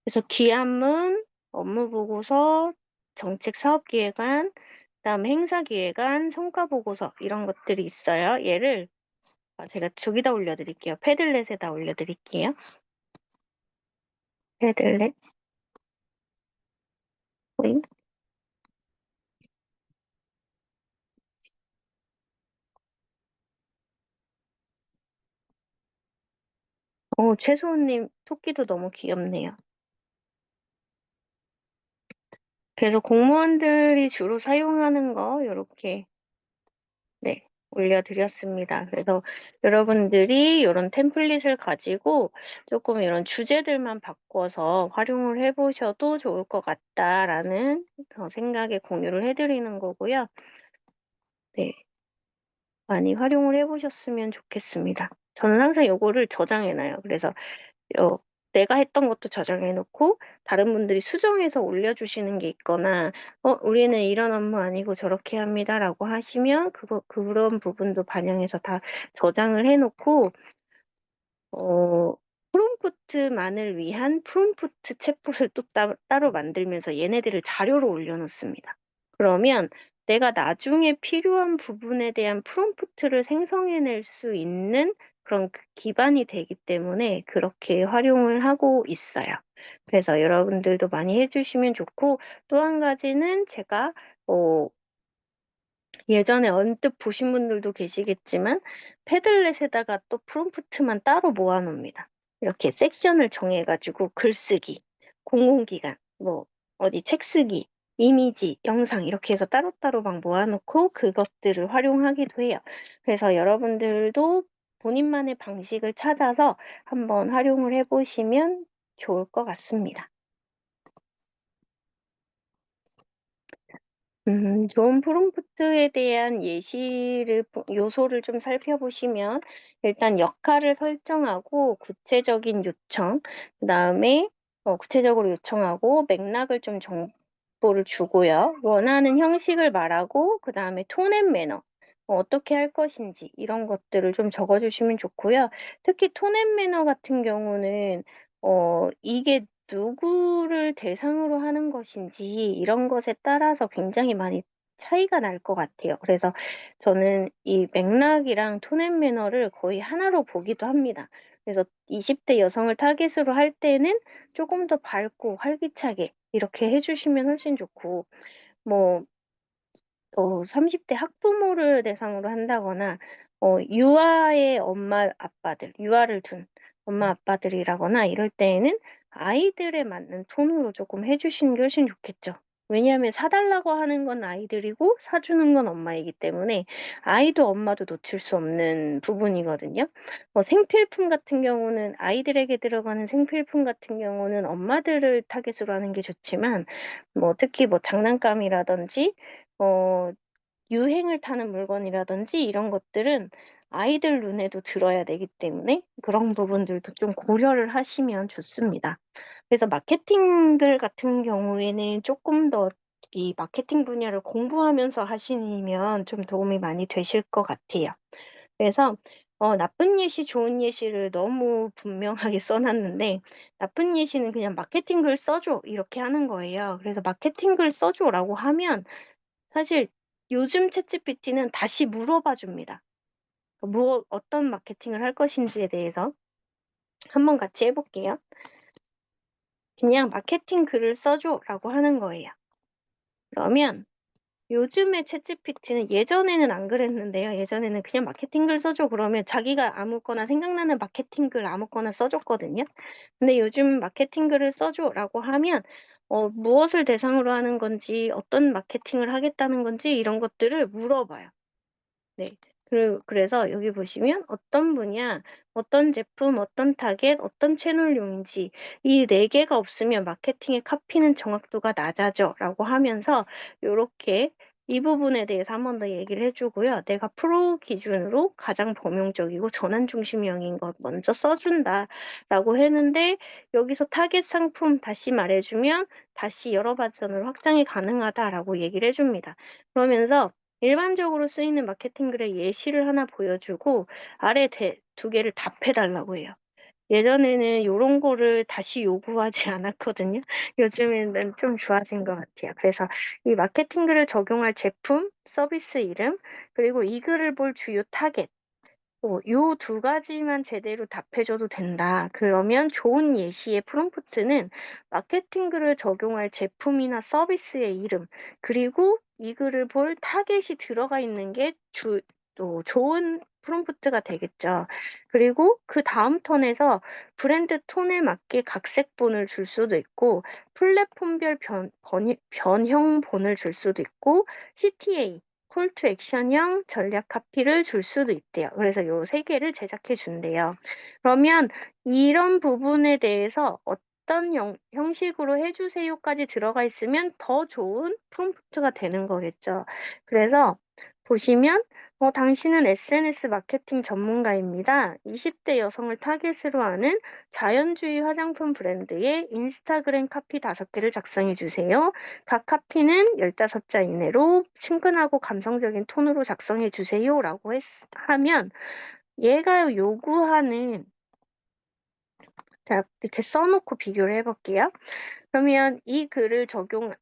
그래서 기한문, 업무보고서, 정책사업기획안, 그다음에 행사기획안, 성과보고서 이런 것들이 있어요. 얘를 제가 저기다 올려드릴게요. 패들렛에다 올려드릴게요. 패들렛. 오잉? 최소은님 토끼도 너무 귀엽네요. 그래서 공무원들이 주로 사용하는 거 요렇게 네, 올려드렸습니다. 그래서 여러분들이 이런 템플릿을 가지고 조금 이런 주제들만 바꿔서 활용을 해보셔도 좋을 것 같다라는 생각에 공유를 해드리는 거고요. 네, 많이 활용을 해보셨으면 좋겠습니다. 저는 항상 요거를 저장해놔요. 그래서 어, 내가 했던 것도 저장해놓고 다른 분들이 수정해서 올려주시는 게 있거나 우리는 이런 업무 아니고 저렇게 합니다라고 하시면 그런 부분도 반영해서 다 저장을 해놓고 프롬프트만을 위한 프롬프트 챗봇을 또 따로 만들면서 얘네들을 자료로 올려놓습니다. 그러면 내가 나중에 필요한 부분에 대한 프롬프트를 생성해낼 수 있는 그런 기반이 되기 때문에 그렇게 활용을 하고 있어요. 그래서 여러분들도 많이 해주시면 좋고 또 한 가지는 제가 예전에 언뜻 보신 분들도 계시겠지만 패들렛에다가 또 프롬프트만 따로 모아놓습니다. 이렇게 섹션을 정해가지고 글쓰기, 공공기관, 뭐 어디 책 쓰기, 이미지, 영상 이렇게 해서 따로따로 막 모아놓고 그것들을 활용하기도 해요. 그래서 여러분들도 본인만의 방식을 찾아서 한번 활용을 해보시면 좋을 것 같습니다. 좋은 프롬프트에 대한 요소를 좀 살펴보시면, 일단 역할을 설정하고, 구체적인 요청, 그 다음에, 구체적으로 요청하고, 맥락을 좀 정보를 주고요. 원하는 형식을 말하고, 그 다음에 톤 앤 매너, 어떻게 할 것인지, 이런 것들을 좀 적어주시면 좋고요. 특히 톤 앤 매너 같은 경우는, 이게 누구를 대상으로 하는 것인지 이런 것에 따라서 굉장히 많이 차이가 날 것 같아요. 그래서 저는 이 맥락이랑 톤 앤 매너를 거의 하나로 보기도 합니다. 그래서 20대 여성을 타깃으로 할 때는 조금 더 밝고 활기차게 이렇게 해주시면 훨씬 좋고, 뭐 30대 학부모를 대상으로 한다거나, 유아의 유아를 둔 엄마 아빠들이라거나 이럴 때에는 아이들에 맞는 톤으로 조금 해주시는 게 훨씬 좋겠죠. 왜냐하면 사달라고 하는 건 아이들이고 사주는 건 엄마이기 때문에 아이도 엄마도 놓칠 수 없는 부분이거든요. 생필품 같은 경우는 아이들에게 들어가는 생필품 같은 경우는 엄마들을 타겟으로 하는 게 좋지만 특히 장난감이라든지 유행을 타는 물건이라든지 이런 것들은 아이들 눈에도 들어야 되기 때문에 그런 부분들도 좀 고려를 하시면 좋습니다. 그래서 마케팅들 같은 경우에는 조금 더 이 마케팅 분야를 공부하면서 하시면 좀 도움이 많이 되실 것 같아요. 그래서 나쁜 예시, 좋은 예시를 너무 분명하게 써놨는데 나쁜 예시는 그냥 마케팅 글 써줘 이렇게 하는 거예요. 그래서 마케팅 글 써줘라고 하면 사실 요즘 챗GPT는 다시 물어봐 줍니다. 어떤 마케팅을 할 것인지에 대해서 한번 같이 해볼게요. 그냥 마케팅 글을 써줘라고 하는 거예요. 그러면 요즘의 챗GPT는 예전에는 안 그랬는데요. 예전에는 그냥 마케팅 글 써줘 그러면 자기가 아무거나 생각나는 마케팅 글 아무거나 써줬거든요. 근데 요즘 마케팅 글을 써줘라고 하면 무엇을 대상으로 하는 건지 어떤 마케팅을 하겠다는 건지 이런 것들을 물어봐요. 네. 그래서 여기 보시면 어떤 분야, 어떤 제품, 어떤 타겟, 어떤 채널용인지 이 네 개가 없으면 마케팅의 카피는 정확도가 낮아져라고 하면서 요렇게 이 부분에 대해서 한 번 더 얘기를 해주고요. 내가 프로 기준으로 가장 범용적이고 전환 중심형인 것 먼저 써준다라고 했는데 여기서 타겟 상품 다시 말해주면 다시 여러 버전으로 확장이 가능하다라고 얘기를 해줍니다. 그러면서 일반적으로 쓰이는 마케팅 글의 예시를 하나 보여주고 아래 두 개를 답해달라고 해요. 예전에는 요런 거를 다시 요구하지 않았거든요. 요즘에는 좀 좋아진 것 같아요. 그래서 이 마케팅 글을 적용할 제품, 서비스 이름, 그리고 이 글을 볼 주요 타겟, 요 두 가지만 제대로 답해줘도 된다. 그러면 좋은 예시의 프롬프트는 마케팅 글을 적용할 제품이나 서비스의 이름, 그리고 이 글을 볼 타겟이 들어가 있는 게 또 좋은 프롬프트가 되겠죠. 그리고 그 다음 턴에서 브랜드 톤에 맞게 각색본을 줄 수도 있고, 플랫폼별 변형본을 줄 수도 있고, CTA, 콜 투 액션형 전략 카피를 줄 수도 있대요. 그래서 요 세 개를 제작해 준대요. 그러면 이런 부분에 대해서 어떤 형식으로 해주세요까지 들어가 있으면 더 좋은 프롬프트가 되는 거겠죠. 그래서 보시면 당신은 SNS 마케팅 전문가입니다. 20대 여성을 타겟으로 하는 자연주의 화장품 브랜드의 인스타그램 카피 5개를 작성해 주세요. 각 카피는 15자 이내로 친근하고 감성적인 톤으로 작성해 주세요라고 하면 얘가 요구하는, 자, 이렇게 써놓고 비교를 해볼게요. 그러면 이 글을 적용할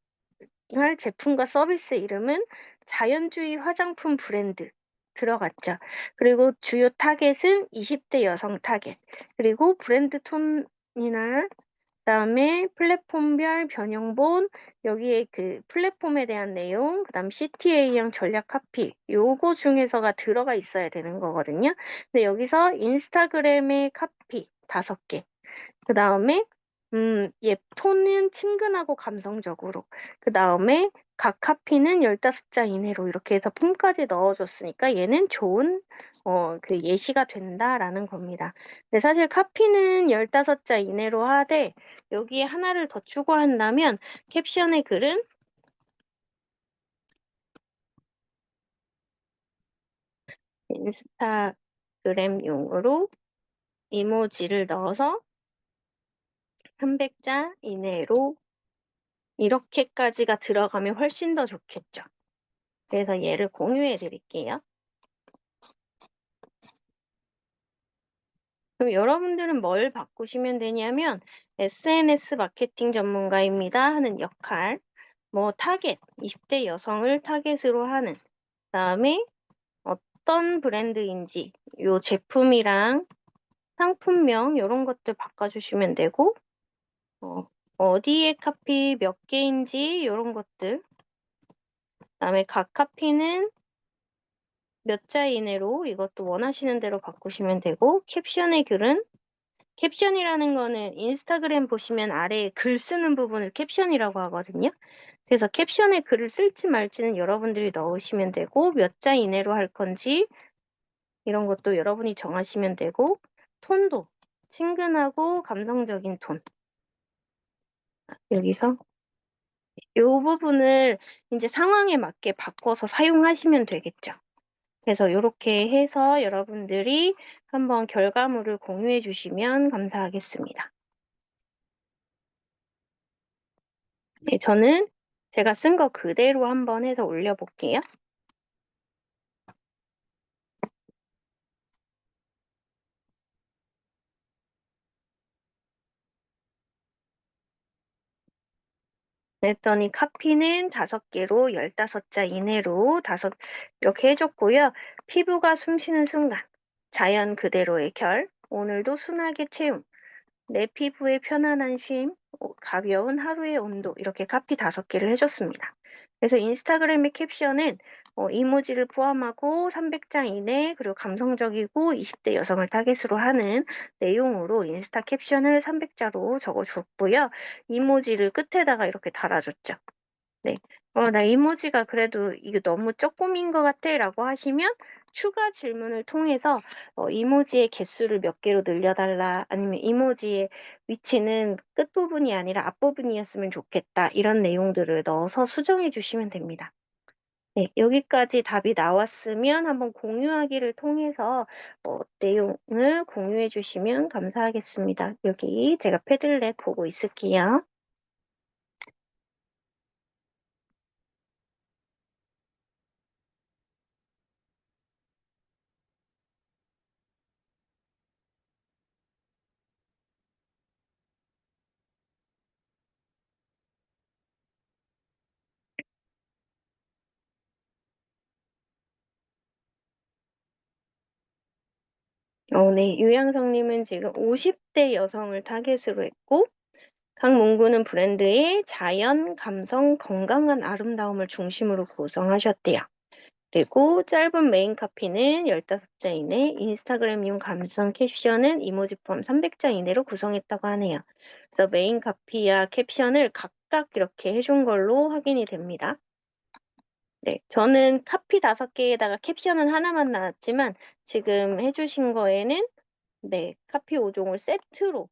제품과 서비스 이름은 자연주의 화장품 브랜드 들어갔죠. 그리고 주요 타겟은 20대 여성 타겟. 그리고 브랜드 톤이나 그다음에 플랫폼별 변형본, 여기에 그 플랫폼에 대한 내용, 그다음 CTA형 전략 카피, 요거 중에서가 들어가 있어야 되는 거거든요. 근데 여기서 인스타그램의 카피 5개, 그다음에 톤은 친근하고 감성적으로, 그다음에 각 카피는 15자 이내로 이렇게 해서 폼까지 넣어줬으니까 얘는 좋은 그 예시가 된다라는 겁니다. 근데 사실 카피는 15자 이내로 하되 여기에 하나를 더 추가한다면 캡션의 글은 인스타그램용으로 이모지를 넣어서 300자 이내로 이렇게까지가 들어가면 훨씬 더 좋겠죠. 그래서 얘를 공유해 드릴게요. 그럼 여러분들은 뭘 바꾸시면 되냐면 SNS 마케팅 전문가입니다 하는 역할, 타겟, 20대 여성을 타겟으로 하는, 그다음에 어떤 브랜드인지 요 제품이랑 상품명 이런 것들 바꿔주시면 되고, 어디에 카피 몇 개인지 이런 것들, 그다음에 각 카피는 몇 자 이내로 이것도 원하시는 대로 바꾸시면 되고, 캡션의 글은, 캡션이라는 거는 인스타그램 보시면 아래에 글 쓰는 부분을 캡션이라고 하거든요. 그래서 캡션에 글을 쓸지 말지는 여러분들이 넣으시면 되고, 몇 자 이내로 할 건지 이런 것도 여러분이 정하시면 되고, 톤도 친근하고 감성적인 톤. 여기서 이 부분을 이제 상황에 맞게 바꿔서 사용하시면 되겠죠. 그래서 이렇게 해서 여러분들이 한번 결과물을 공유해 주시면 감사하겠습니다. 네, 저는 제가 쓴 거 그대로 한번 해서 올려볼게요. 그랬더니 카피는 5개로 15자 이내로 이렇게 해줬고요. 피부가 숨쉬는 순간, 자연 그대로의 결, 오늘도 순하게 채움, 내 피부의 편안한 쉼, 가벼운 하루의 온도, 이렇게 카피 5개를 해줬습니다. 그래서 인스타그램의 캡션은 이모지를 포함하고 300자 이내, 그리고 감성적이고 20대 여성을 타겟으로 하는 내용으로 인스타 캡션을 300자로 적어줬고요. 이모지를 끝에다가 이렇게 달아줬죠. 네. 나 이모지가 그래도 이게 너무 쪼꼬미인 것 같아 라고 하시면 추가 질문을 통해서 이모지의 개수를 몇 개로 늘려달라, 아니면 이모지의 위치는 끝부분이 아니라 앞부분이었으면 좋겠다, 이런 내용들을 넣어서 수정해 주시면 됩니다. 네, 여기까지 답이 나왔으면 한번 공유하기를 통해서 내용을 공유해 주시면 감사하겠습니다. 여기 제가 패들렛 보고 있을게요. 네. 유양성님은 지금 50대 여성을 타겟으로 했고, 강문구는 브랜드의 자연, 감성, 건강한 아름다움을 중심으로 구성하셨대요. 그리고 짧은 메인 카피는 15자 이내, 인스타그램용 감성 캡션은 이모지 포함 300자 이내로 구성했다고 하네요. 그래서 메인 카피와 캡션을 각각 이렇게 해준 걸로 확인이 됩니다. 네, 저는 카피 5개에다가 캡션은 하나만 나왔지만 지금 해주신 거에는 네, 카피 5종을 세트로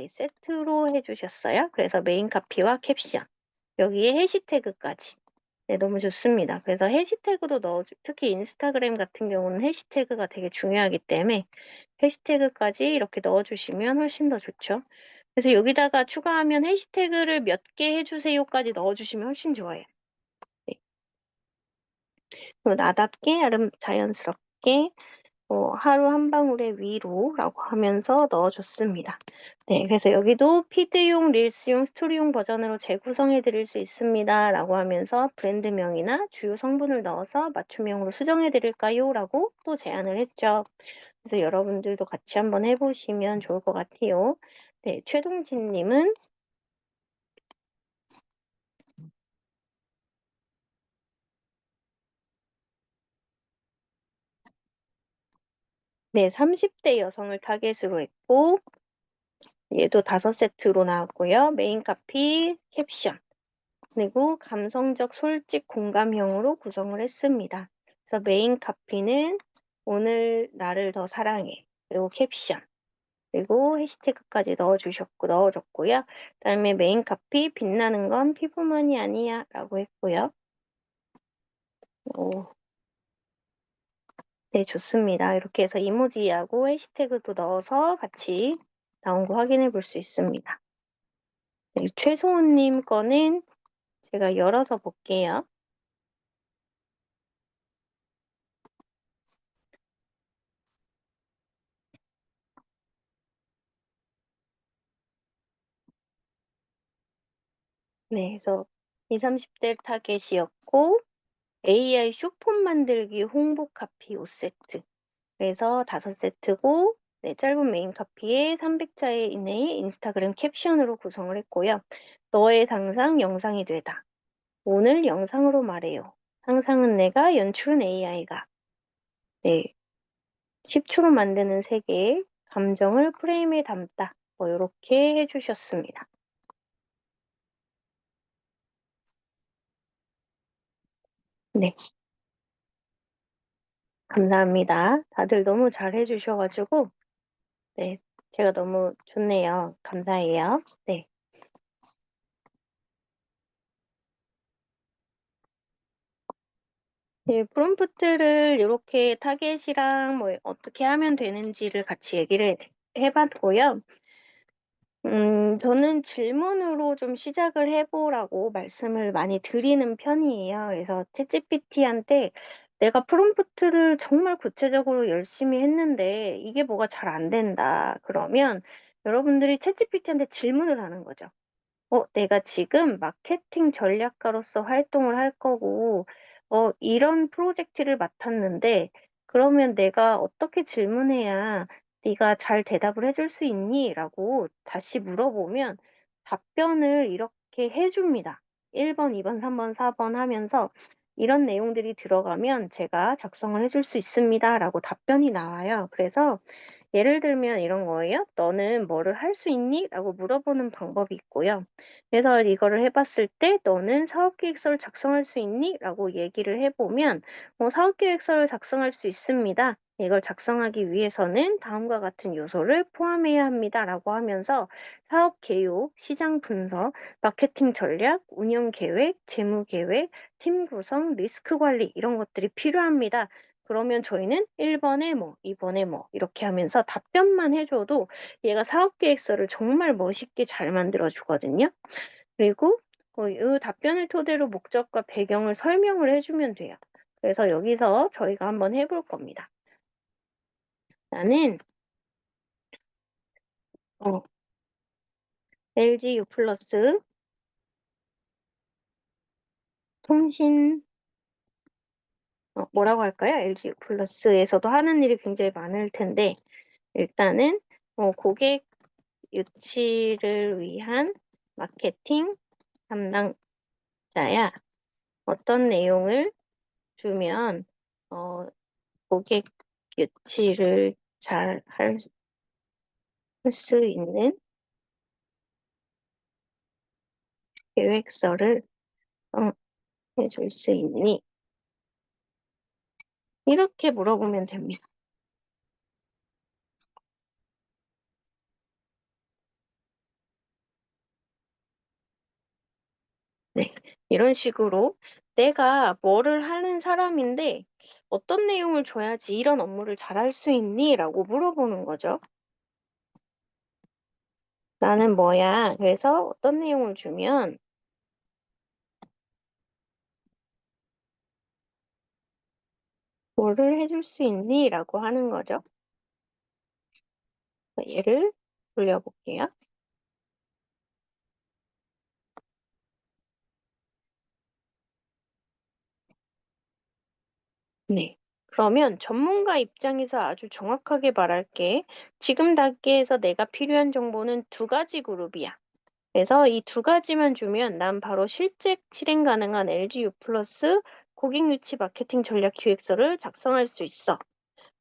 세트로 해주셨어요. 그래서 메인 카피와 캡션, 여기에 해시태그까지. 네, 너무 좋습니다. 그래서 해시태그도 특히 인스타그램 같은 경우는 해시태그가 되게 중요하기 때문에 해시태그까지 이렇게 넣어주시면 훨씬 더 좋죠. 그래서 여기다가 추가하면 해시태그를 몇 개 해주세요까지 넣어주시면 훨씬 좋아요. 네. 나답게 자연스럽게 하루 한 방울의 위로라고 하면서 넣어줬습니다. 네, 그래서 여기도 피드용, 릴스용, 스토리용 버전으로 재구성해 드릴 수 있습니다. 라고 하면서 브랜드명이나 주요 성분을 넣어서 맞춤형으로 수정해 드릴까요? 라고 또 제안을 했죠. 그래서 여러분들도 같이 한번 해보시면 좋을 것 같아요. 네, 최동진님은 네, 30대 여성을 타겟으로 했고, 얘도 5세트로 나왔고요. 메인 카피, 캡션, 그리고 감성적 솔직 공감형으로 구성을 했습니다. 그래서 메인 카피는 오늘 나를 더 사랑해. 그리고 캡션. 그리고 해시태그까지 넣어줬고요. 그다음에 메인 카피 빛나는 건 피부만이 아니야 라고 했고요. 네, 좋습니다. 이렇게 해서 이모지하고 해시태그도 넣어서 같이 나온 거 확인해 볼 수 있습니다. 네, 최소은님 거는 제가 열어서 볼게요. 네, 그래서 20, 30대 타겟이었고, AI 쇼폼 만들기 홍보 카피 5세트. 그래서 5세트고, 네, 짧은 메인 카피에 300자 이내의 인스타그램 캡션으로 구성을 했고요. 너의 상상 영상이 되다. 오늘 영상으로 말해요. 상상은 내가, 연출은 AI가. 네, 10초로 만드는 세계의 감정을 프레임에 담다. 이렇게 해주셨습니다. 네. 감사합니다. 다들 너무 잘 해주셔가지고, 네, 제가 너무 좋네요. 감사해요. 네. 네, 프롬프트를 이렇게 타겟이랑 뭐 어떻게 하면 되는지를 같이 얘기를 해봤고요. 저는 질문으로 좀 시작을 해보라고 말씀을 많이 드리는 편이에요. 그래서 챗GPT한테 내가 프롬프트를 정말 구체적으로 열심히 했는데 이게 뭐가 잘 안 된다. 그러면 여러분들이 챗GPT한테 질문을 하는 거죠. 내가 지금 마케팅 전략가로서 활동을 할 거고, 이런 프로젝트를 맡았는데, 그러면 내가 어떻게 질문해야 네가 잘 대답을 해줄 수 있니? 라고 다시 물어보면 답변을 이렇게 해줍니다. 1번, 2번, 3번, 4번 하면서 이런 내용들이 들어가면 제가 작성을 해줄 수 있습니다. 라고 답변이 나와요. 그래서 예를 들면 이런 거예요. 너는 뭐를 할 수 있니? 라고 물어보는 방법이 있고요. 그래서 이거를 해봤을 때 너는 사업계획서를 작성할 수 있니? 라고 얘기를 해보면 사업계획서를 작성할 수 있습니다. 이걸 작성하기 위해서는 다음과 같은 요소를 포함해야 합니다. 라고 하면서 사업 개요, 시장 분석, 마케팅 전략, 운영 계획, 재무 계획, 팀 구성, 리스크 관리 이런 것들이 필요합니다. 그러면 저희는 1번에 뭐, 2번에 뭐 이렇게 하면서 답변만 해줘도 얘가 사업계획서를 정말 멋있게 잘 만들어 주거든요. 그리고 이 답변을 토대로 목적과 배경을 설명을 해주면 돼요. 그래서 여기서 저희가 한번 해볼 겁니다. 나는 LG U 플러스 통신 뭐라고 할까요? LG U 플러스에서도 하는 일이 굉장히 많을 텐데 일단은 고객 유치를 위한 마케팅 담당자야. 어떤 내용을 주면 고객 유치를 잘 할 수 있는 계획서를 해줄 수 있니? 이렇게 물어보면 됩니다. 네, 이런 식으로 내가 뭐를 하는 사람인데 어떤 내용을 줘야지 이런 업무를 잘할 수 있니? 라고 물어보는 거죠. 나는 뭐야? 그래서 어떤 내용을 주면 뭐를 해줄 수 있니? 라고 하는 거죠. 예를 돌려볼게요. 네. 그러면 전문가 입장에서 아주 정확하게 말할게. 지금 단계에서 내가 필요한 정보는 두 가지 그룹이야. 그래서 이 두 가지만 주면 난 바로 실제 실행 가능한 LG U 플러스 고객 유치 마케팅 전략 기획서를 작성할 수 있어.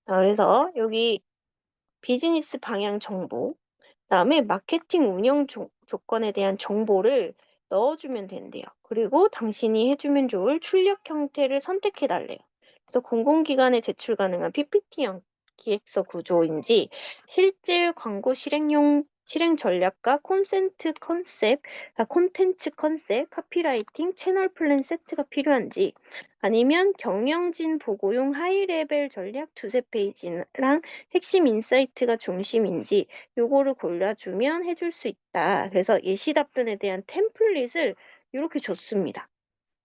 자, 그래서 여기 비즈니스 방향 정보, 그다음에 마케팅 운영 조건에 대한 정보를 넣어주면 된대요. 그리고 당신이 해주면 좋을 출력 형태를 선택해 달래요. 그래서 공공기관에 제출 가능한 PPT형 기획서 구조인지 실제 광고 실행 전략과 콘텐츠 컨셉, 카피라이팅, 채널 플랜 세트가 필요한지 아니면 경영진 보고용 하이레벨 전략 두세 페이지랑 핵심 인사이트가 중심인지 요거를 골라주면 해줄 수 있다. 그래서 예시 답변에 대한 템플릿을 이렇게 줬습니다.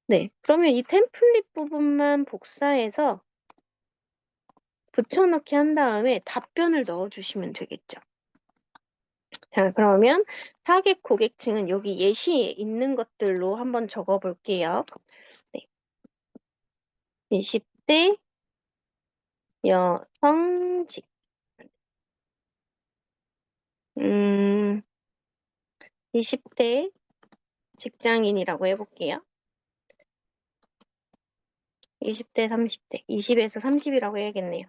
네, 그러면 이 템플릿 부분만 복사해서 붙여넣기 한 다음에 답변을 넣어주시면 되겠죠. 자, 그러면 타겟 고객층은 여기 예시에 있는 것들로 한번 적어볼게요. 네, 20대 여성직, 20대 직장인이라고 해볼게요. 20대, 30대, 20에서 30이라고 해야겠네요.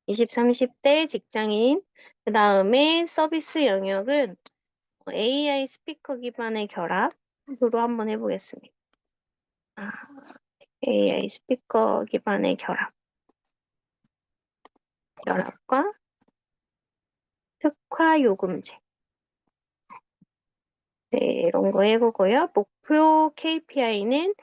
20, 30대 직장인, 그 다음에 서비스 영역은 AI 스피커 기반의 결합으로 한번 해보겠습니다. AI 스피커 기반의 결합과 특화 요금제. 네, 이런 거 해보고요. 목표 KPI는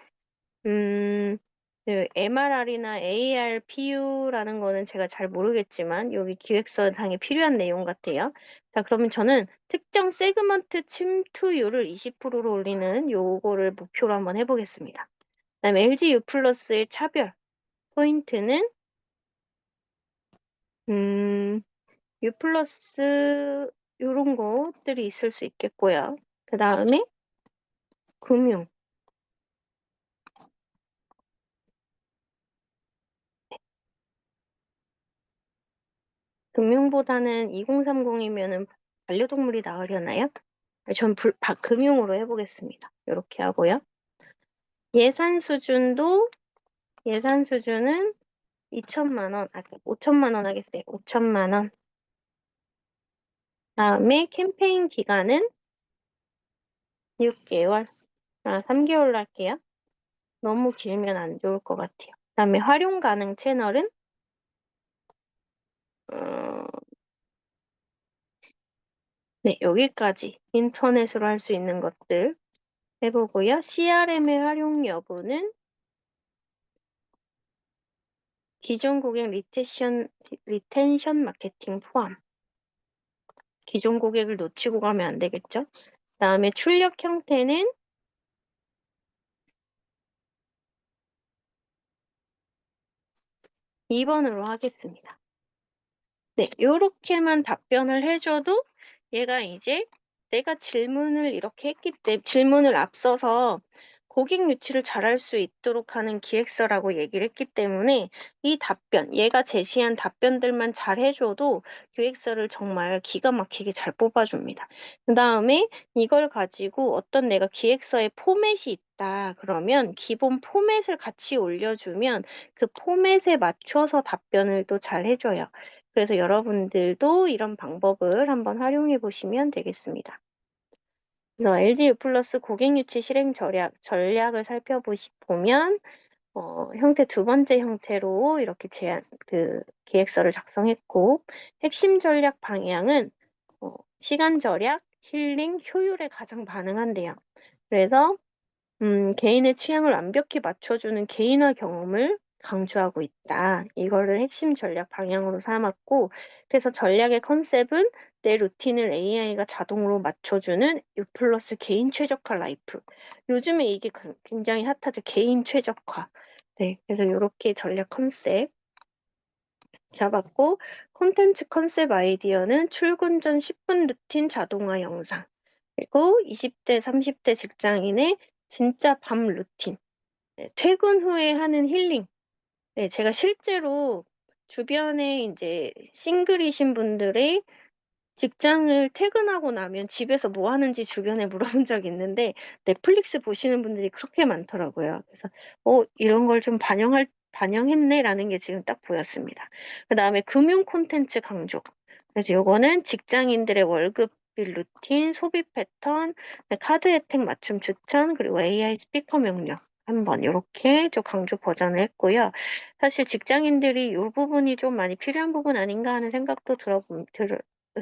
그 MRR이나 ARPU라는 거는 제가 잘 모르겠지만 여기 기획서상에 필요한 내용 같아요. 자, 그러면 저는 특정 세그먼트 침투율을 20%로 올리는 요거를 목표로 한번 해보겠습니다. 그다음에 LG U 플러스의 차별 포인트는 U 플러스 요런 것들이 있을 수 있겠고요. 그 다음에 금융. 금융보다는 2030이면은 반려동물이 나으려나요? 전 금융으로 해보겠습니다. 이렇게 하고요. 예산 수준은 2천만 원, 5천만 원 하겠어요. 5천만 원. 다음에 캠페인 기간은 6개월, 3개월로 할게요. 너무 길면 안 좋을 것 같아요. 다음에 활용 가능 채널은 네, 여기까지 인터넷으로 할 수 있는 것들 해보고요. CRM의 활용 여부는 기존 고객 리텐션 마케팅 포함. 기존 고객을 놓치고 가면 안 되겠죠? 다음에 출력 형태는 2번으로 하겠습니다. 네, 요렇게만 답변을 해줘도 얘가 이제 내가 질문을 이렇게 했기 때문에 질문을 앞서서 고객 유치를 잘할 수 있도록 하는 기획서라고 얘기를 했기 때문에 이 답변, 얘가 제시한 답변들만 잘 해줘도 기획서를 정말 기가 막히게 잘 뽑아줍니다. 그 다음에 이걸 가지고 어떤 내가 기획서에 포맷이 있다 그러면 기본 포맷을 같이 올려주면 그 포맷에 맞춰서 답변을 또 잘 해줘요. 그래서 여러분들도 이런 방법을 한번 활용해 보시면 되겠습니다. 그래서 LG U+ 고객 유치 실행 전략을 살펴보면 형태 두 번째 형태로 이렇게 기획서를 작성했고, 핵심 전략 방향은 시간 절약, 힐링, 효율에 가장 반응한대요. 그래서 개인의 취향을 완벽히 맞춰주는 개인화 경험을 강조하고 있다. 이거를 핵심 전략 방향으로 삼았고, 그래서 전략의 컨셉은 내 루틴을 AI가 자동으로 맞춰주는 U+ 개인 최적화 라이프. 요즘에 이게 굉장히 핫하죠. 개인 최적화. 네, 그래서 이렇게 전략 컨셉 잡았고, 콘텐츠 컨셉 아이디어는 출근 전 10분 루틴 자동화 영상. 그리고 20대, 30대 직장인의 진짜 밤 루틴. 네, 퇴근 후에 하는 힐링. 네, 제가 실제로 주변에 이제 싱글이신 분들의 직장을 퇴근하고 나면 집에서 뭐 하는지 주변에 물어본 적이 있는데 넷플릭스 보시는 분들이 그렇게 많더라고요. 그래서 이런 걸 좀 반영했네라는 게 지금 딱 보였습니다. 그다음에 금융 콘텐츠 강조. 그래서 요거는 직장인들의 월급bil 루틴, 소비 패턴, 카드 혜택 맞춤 추천, 그리고 AI 스피커 명령. 한번 요렇게 좀 강조 버전을 했고요. 사실 직장인들이 요 부분이 좀 많이 필요한 부분 아닌가 하는 생각도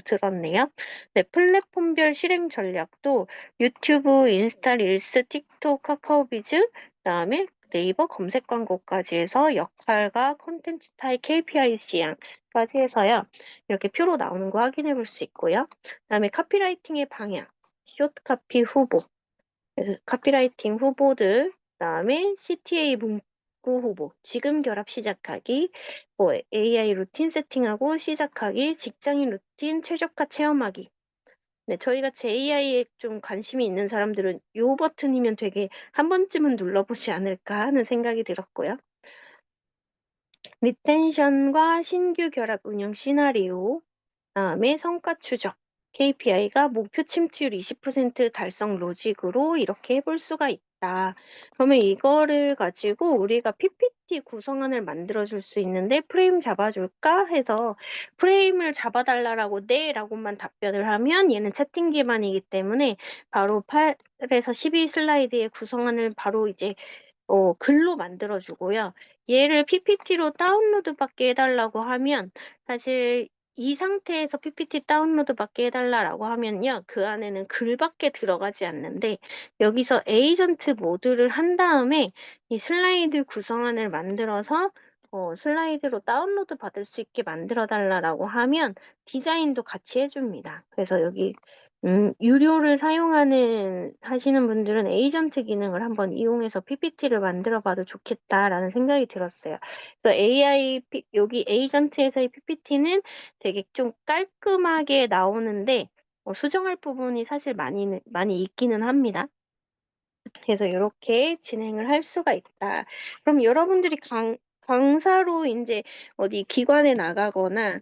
들었네요. 네, 플랫폼별 실행 전략도 유튜브, 인스타 릴스, 틱톡, 카카오비즈, 그다음에 네이버 검색 광고까지 해서 역할과 콘텐츠 타입 KPI 지향까지 해서요. 이렇게 표로 나오는 거 확인해 볼 수 있고요. 그다음에 카피라이팅의 방향, 숏 카피 후보, 그래서 카피라이팅 후보들, 그다음에 CTA 문구 후보, 지금 결합 시작하기, AI 루틴 세팅하고 시작하기, 직장인 루틴 최적화 체험하기. 네, 저희가 AI에 좀 관심이 있는 사람들은 요 버튼이면 되게 한 번쯤은 눌러보지 않을까 하는 생각이 들었고요. 리텐션과 신규 결합 운영 시나리오, 다음에 성과 추적, KPI가 목표 침투율 20% 달성 로직으로 이렇게 해볼 수가 있다. 그러면 이거를 가지고 우리가 PPT 구성안을 만들어줄 수 있는데 프레임 잡아줄까 해서 프레임을 잡아달라고 네 라고만 답변을 하면 얘는 채팅 기반이기 때문에 바로 8에서 12 슬라이드의 구성안을 바로 이제 글로 만들어주고요. 얘를 PPT로 다운로드 받게 해달라고 하면 사실 이 상태에서 PPT 다운로드 받게 해달라고 하면요. 그 안에는 글밖에 들어가지 않는데 여기서 에이전트 모드를 한 다음에 이 슬라이드 구성안을 만들어서 슬라이드로 다운로드 받을 수 있게 만들어 달라고 하면 디자인도 같이 해줍니다. 그래서 여기 유료를 하시는 분들은 에이전트 기능을 한번 이용해서 PPT를 만들어 봐도 좋겠다라는 생각이 들었어요. 그래서 여기 에이전트에서의 PPT는 되게 좀 깔끔하게 나오는데, 수정할 부분이 사실 많이 있기는 합니다. 그래서 이렇게 진행을 할 수가 있다. 그럼 여러분들이 강사로 이제 어디 기관에 나가거나,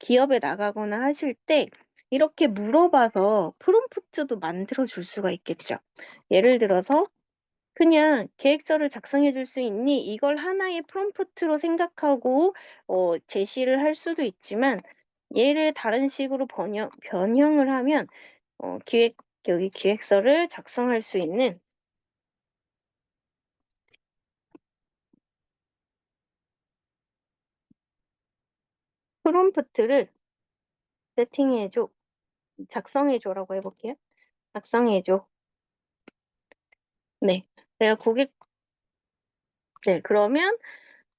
기업에 나가거나 하실 때 이렇게 물어봐서 프롬프트도 만들어 줄 수가 있겠죠. 예를 들어서 그냥 계획서를 작성해 줄 수 있니? 이걸 하나의 프롬프트로 생각하고 제시를 할 수도 있지만 얘를 다른 식으로 변형을 하면 여기 기획서를 작성할 수 있는 프롬프트를 세팅해줘, 작성해줘라고 해볼게요. 작성해줘. 네. 내가 그러면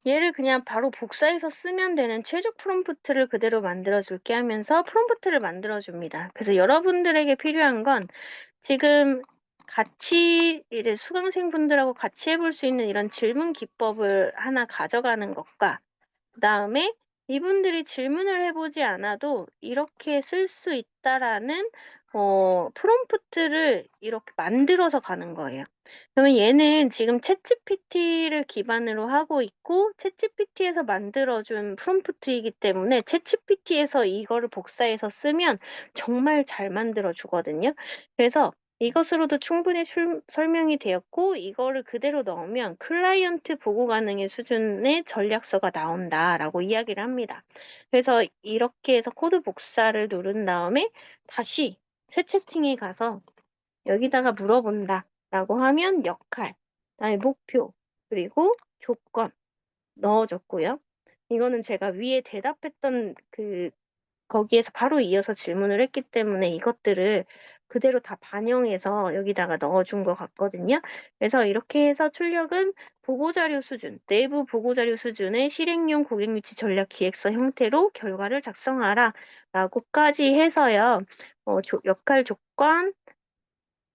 얘를 그냥 바로 복사해서 쓰면 되는 최적 프롬프트를 그대로 만들어줄게 하면서 프롬프트를 만들어줍니다. 그래서 여러분들에게 필요한 건 지금 같이 이제 수강생분들하고 같이 해볼 수 있는 이런 질문 기법을 하나 가져가는 것과 그다음에 이분들이 질문을 해보지 않아도 이렇게 쓸 수 있다라는 프롬프트를 이렇게 만들어서 가는 거예요. 그러면 얘는 지금 챗GPT를 기반으로 하고 있고 챗GPT에서 만들어준 프롬프트이기 때문에 챗GPT에서 이거를 복사해서 쓰면 정말 잘 만들어 주거든요. 그래서 이것으로도 충분히 설명이 되었고 이거를 그대로 넣으면 클라이언트 보고 가능의 수준의 전략서가 나온다라고 이야기를 합니다. 그래서 이렇게 해서 코드 복사를 누른 다음에 다시 새 채팅에 가서 여기다가 물어본다라고 하면 역할, 그다음에 목표, 그리고 조건 넣어줬고요. 이거는 제가 위에 대답했던 거기에서 바로 이어서 질문을 했기 때문에 이것들을 그대로 다 반영해서 여기다가 넣어준 것 같거든요. 그래서 이렇게 해서 출력은 보고자료 수준, 내부 보고자료 수준의 실행용 고객유치 전략 기획서 형태로 결과를 작성하라 라고까지 해서요. 역할 조건,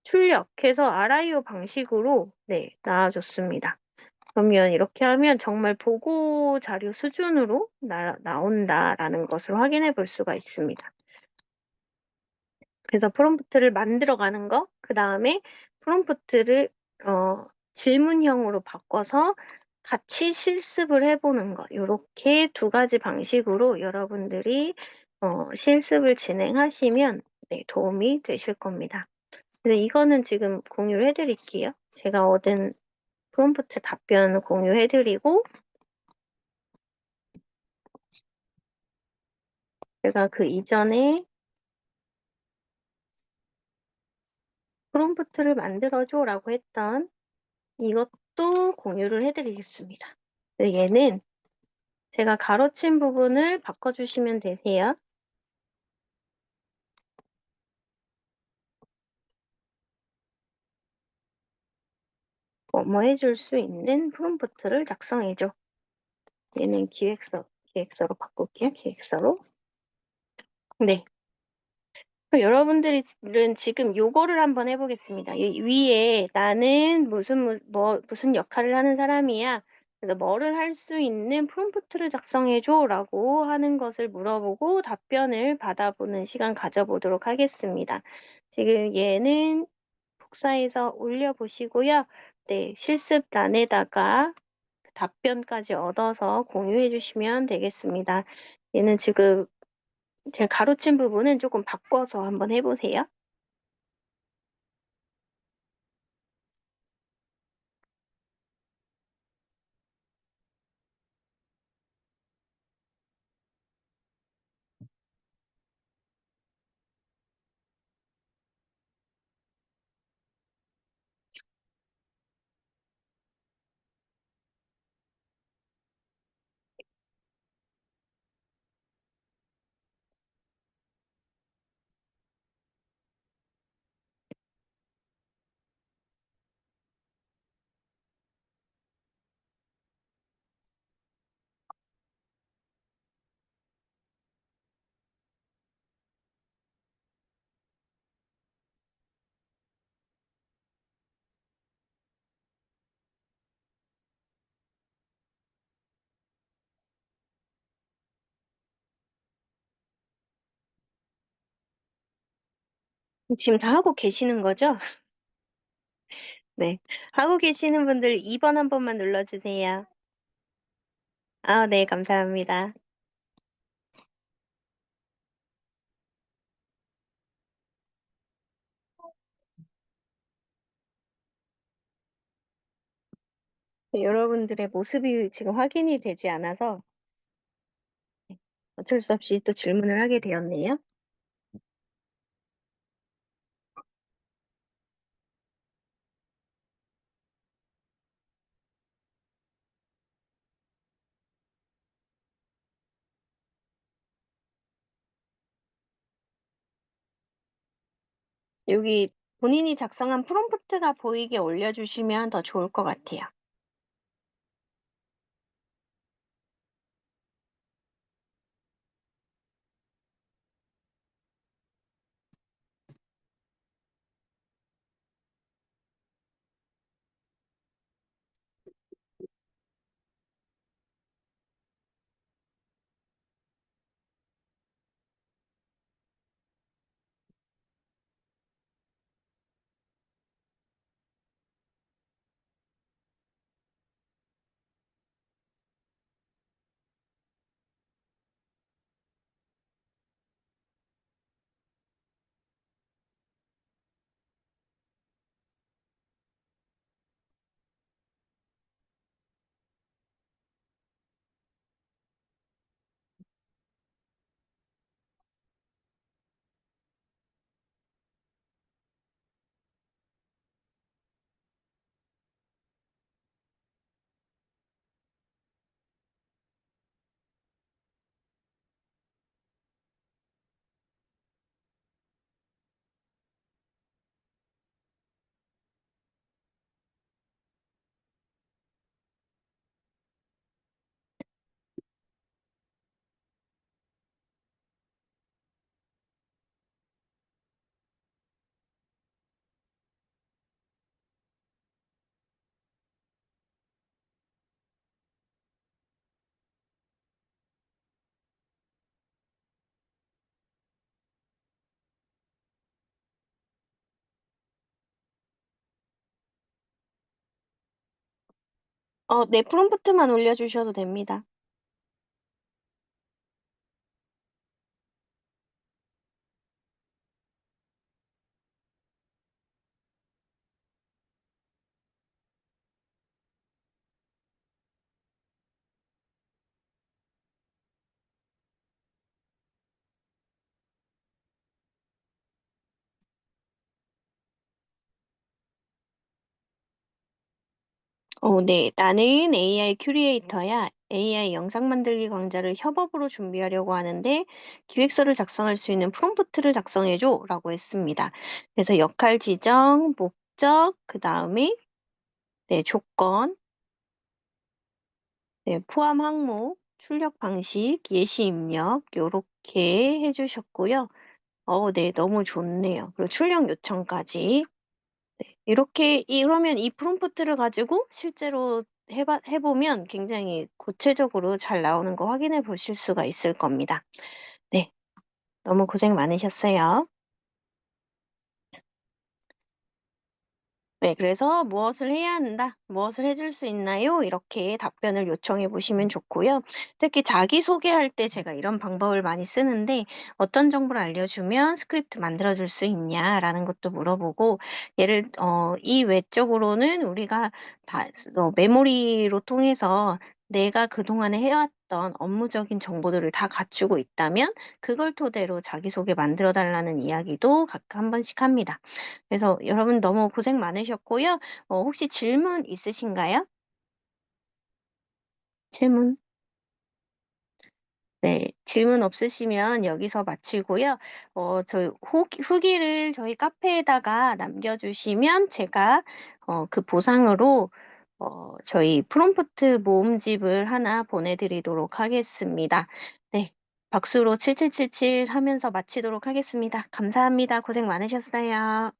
출력해서 RIO 방식으로 나와줬습니다. 그러면 이렇게 하면 정말 보고 자료 수준으로 나온다라는 것을 확인해 볼 수가 있습니다. 그래서 프롬프트를 만들어가는 거, 그 다음에 프롬프트를 질문형으로 바꿔서 같이 실습을 해보는 거, 이렇게 두 가지 방식으로 여러분들이 실습을 진행하시면 도움이 되실 겁니다. 근데 이거는 지금 공유를 해드릴게요. 제가 얻은 프롬프트 답변 공유해드리고 제가 그 이전에 프롬프트를 만들어줘라고 했던 이것도 공유를 해드리겠습니다. 얘는 제가 가로친 부분을 바꿔주시면 되세요. 뭐 해줄 수 있는 프롬프트를 작성해줘. 얘는 기획서로 바꿀게요. 기획서로. 네. 그럼 여러분들은 지금 요거를 한번 해보겠습니다. 위에 나는 무슨 역할을 하는 사람이야. 그래서 뭐를 할 수 있는 프롬프트를 작성해줘 라고 하는 것을 물어보고 답변을 받아보는 시간 가져보도록 하겠습니다. 지금 얘는 복사해서 올려보시고요. 네, 실습란에다가 답변까지 얻어서 공유해 주시면 되겠습니다. 얘는 지금 제가 가로친 부분은 조금 바꿔서 한번 해보세요. 지금 다 하고 계시는 거죠? 네. 하고 계시는 분들 2번 한 번만 눌러주세요. 아, 네, 감사합니다. 네, 여러분들의 모습이 지금 확인이 되지 않아서 어쩔 수 없이 또 질문을 하게 되었네요. 여기 본인이 작성한 프롬프트가 보이게 올려주시면 더 좋을 것 같아요. 네, 프롬프트만 올려주셔도 됩니다. 네. 나는 AI 큐리에이터야. AI 영상 만들기 강좌를 협업으로 준비하려고 하는데 기획서를 작성할 수 있는 프롬프트를 작성해줘 라고 했습니다. 그래서 역할 지정, 목적, 그 다음에 네, 조건, 네, 포함 항목, 출력 방식, 예시 입력 요렇게 해주셨고요. 네, 너무 좋네요. 그리고 출력 요청까지. 그러면 이 프롬프트를 가지고 실제로 해보면 굉장히 구체적으로 잘 나오는 거 확인해 보실 수가 있을 겁니다. 네, 너무 고생 많으셨어요. 네, 그래서 무엇을 해야 한다, 무엇을 해줄 수 있나요? 이렇게 답변을 요청해 보시면 좋고요. 특히 자기소개할 때 제가 이런 방법을 많이 쓰는데 어떤 정보를 알려주면 스크립트 만들어줄 수 있냐라는 것도 물어보고 이 외적으로는 우리가 메모리로 통해서 내가 그동안에 해왔던 업무적인 정보들을 다 갖추고 있다면 그걸 토대로 자기소개 만들어 달라는 이야기도 각각 한 번씩 합니다. 그래서 여러분 너무 고생 많으셨고요. 혹시 질문 있으신가요? 질문? 네. 질문 없으시면 여기서 마치고요. 저희 후기를 저희 카페에다가 남겨주시면 제가 그 보상으로 저희 프롬프트 모음집을 하나 보내드리도록 하겠습니다. 네. 박수로 7777 하면서 마치도록 하겠습니다. 감사합니다. 고생 많으셨어요.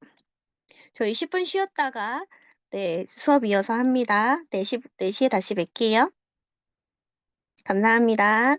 저희 10분 쉬었다가 네, 수업 이어서 합니다. 4시에 다시 뵐게요. 감사합니다.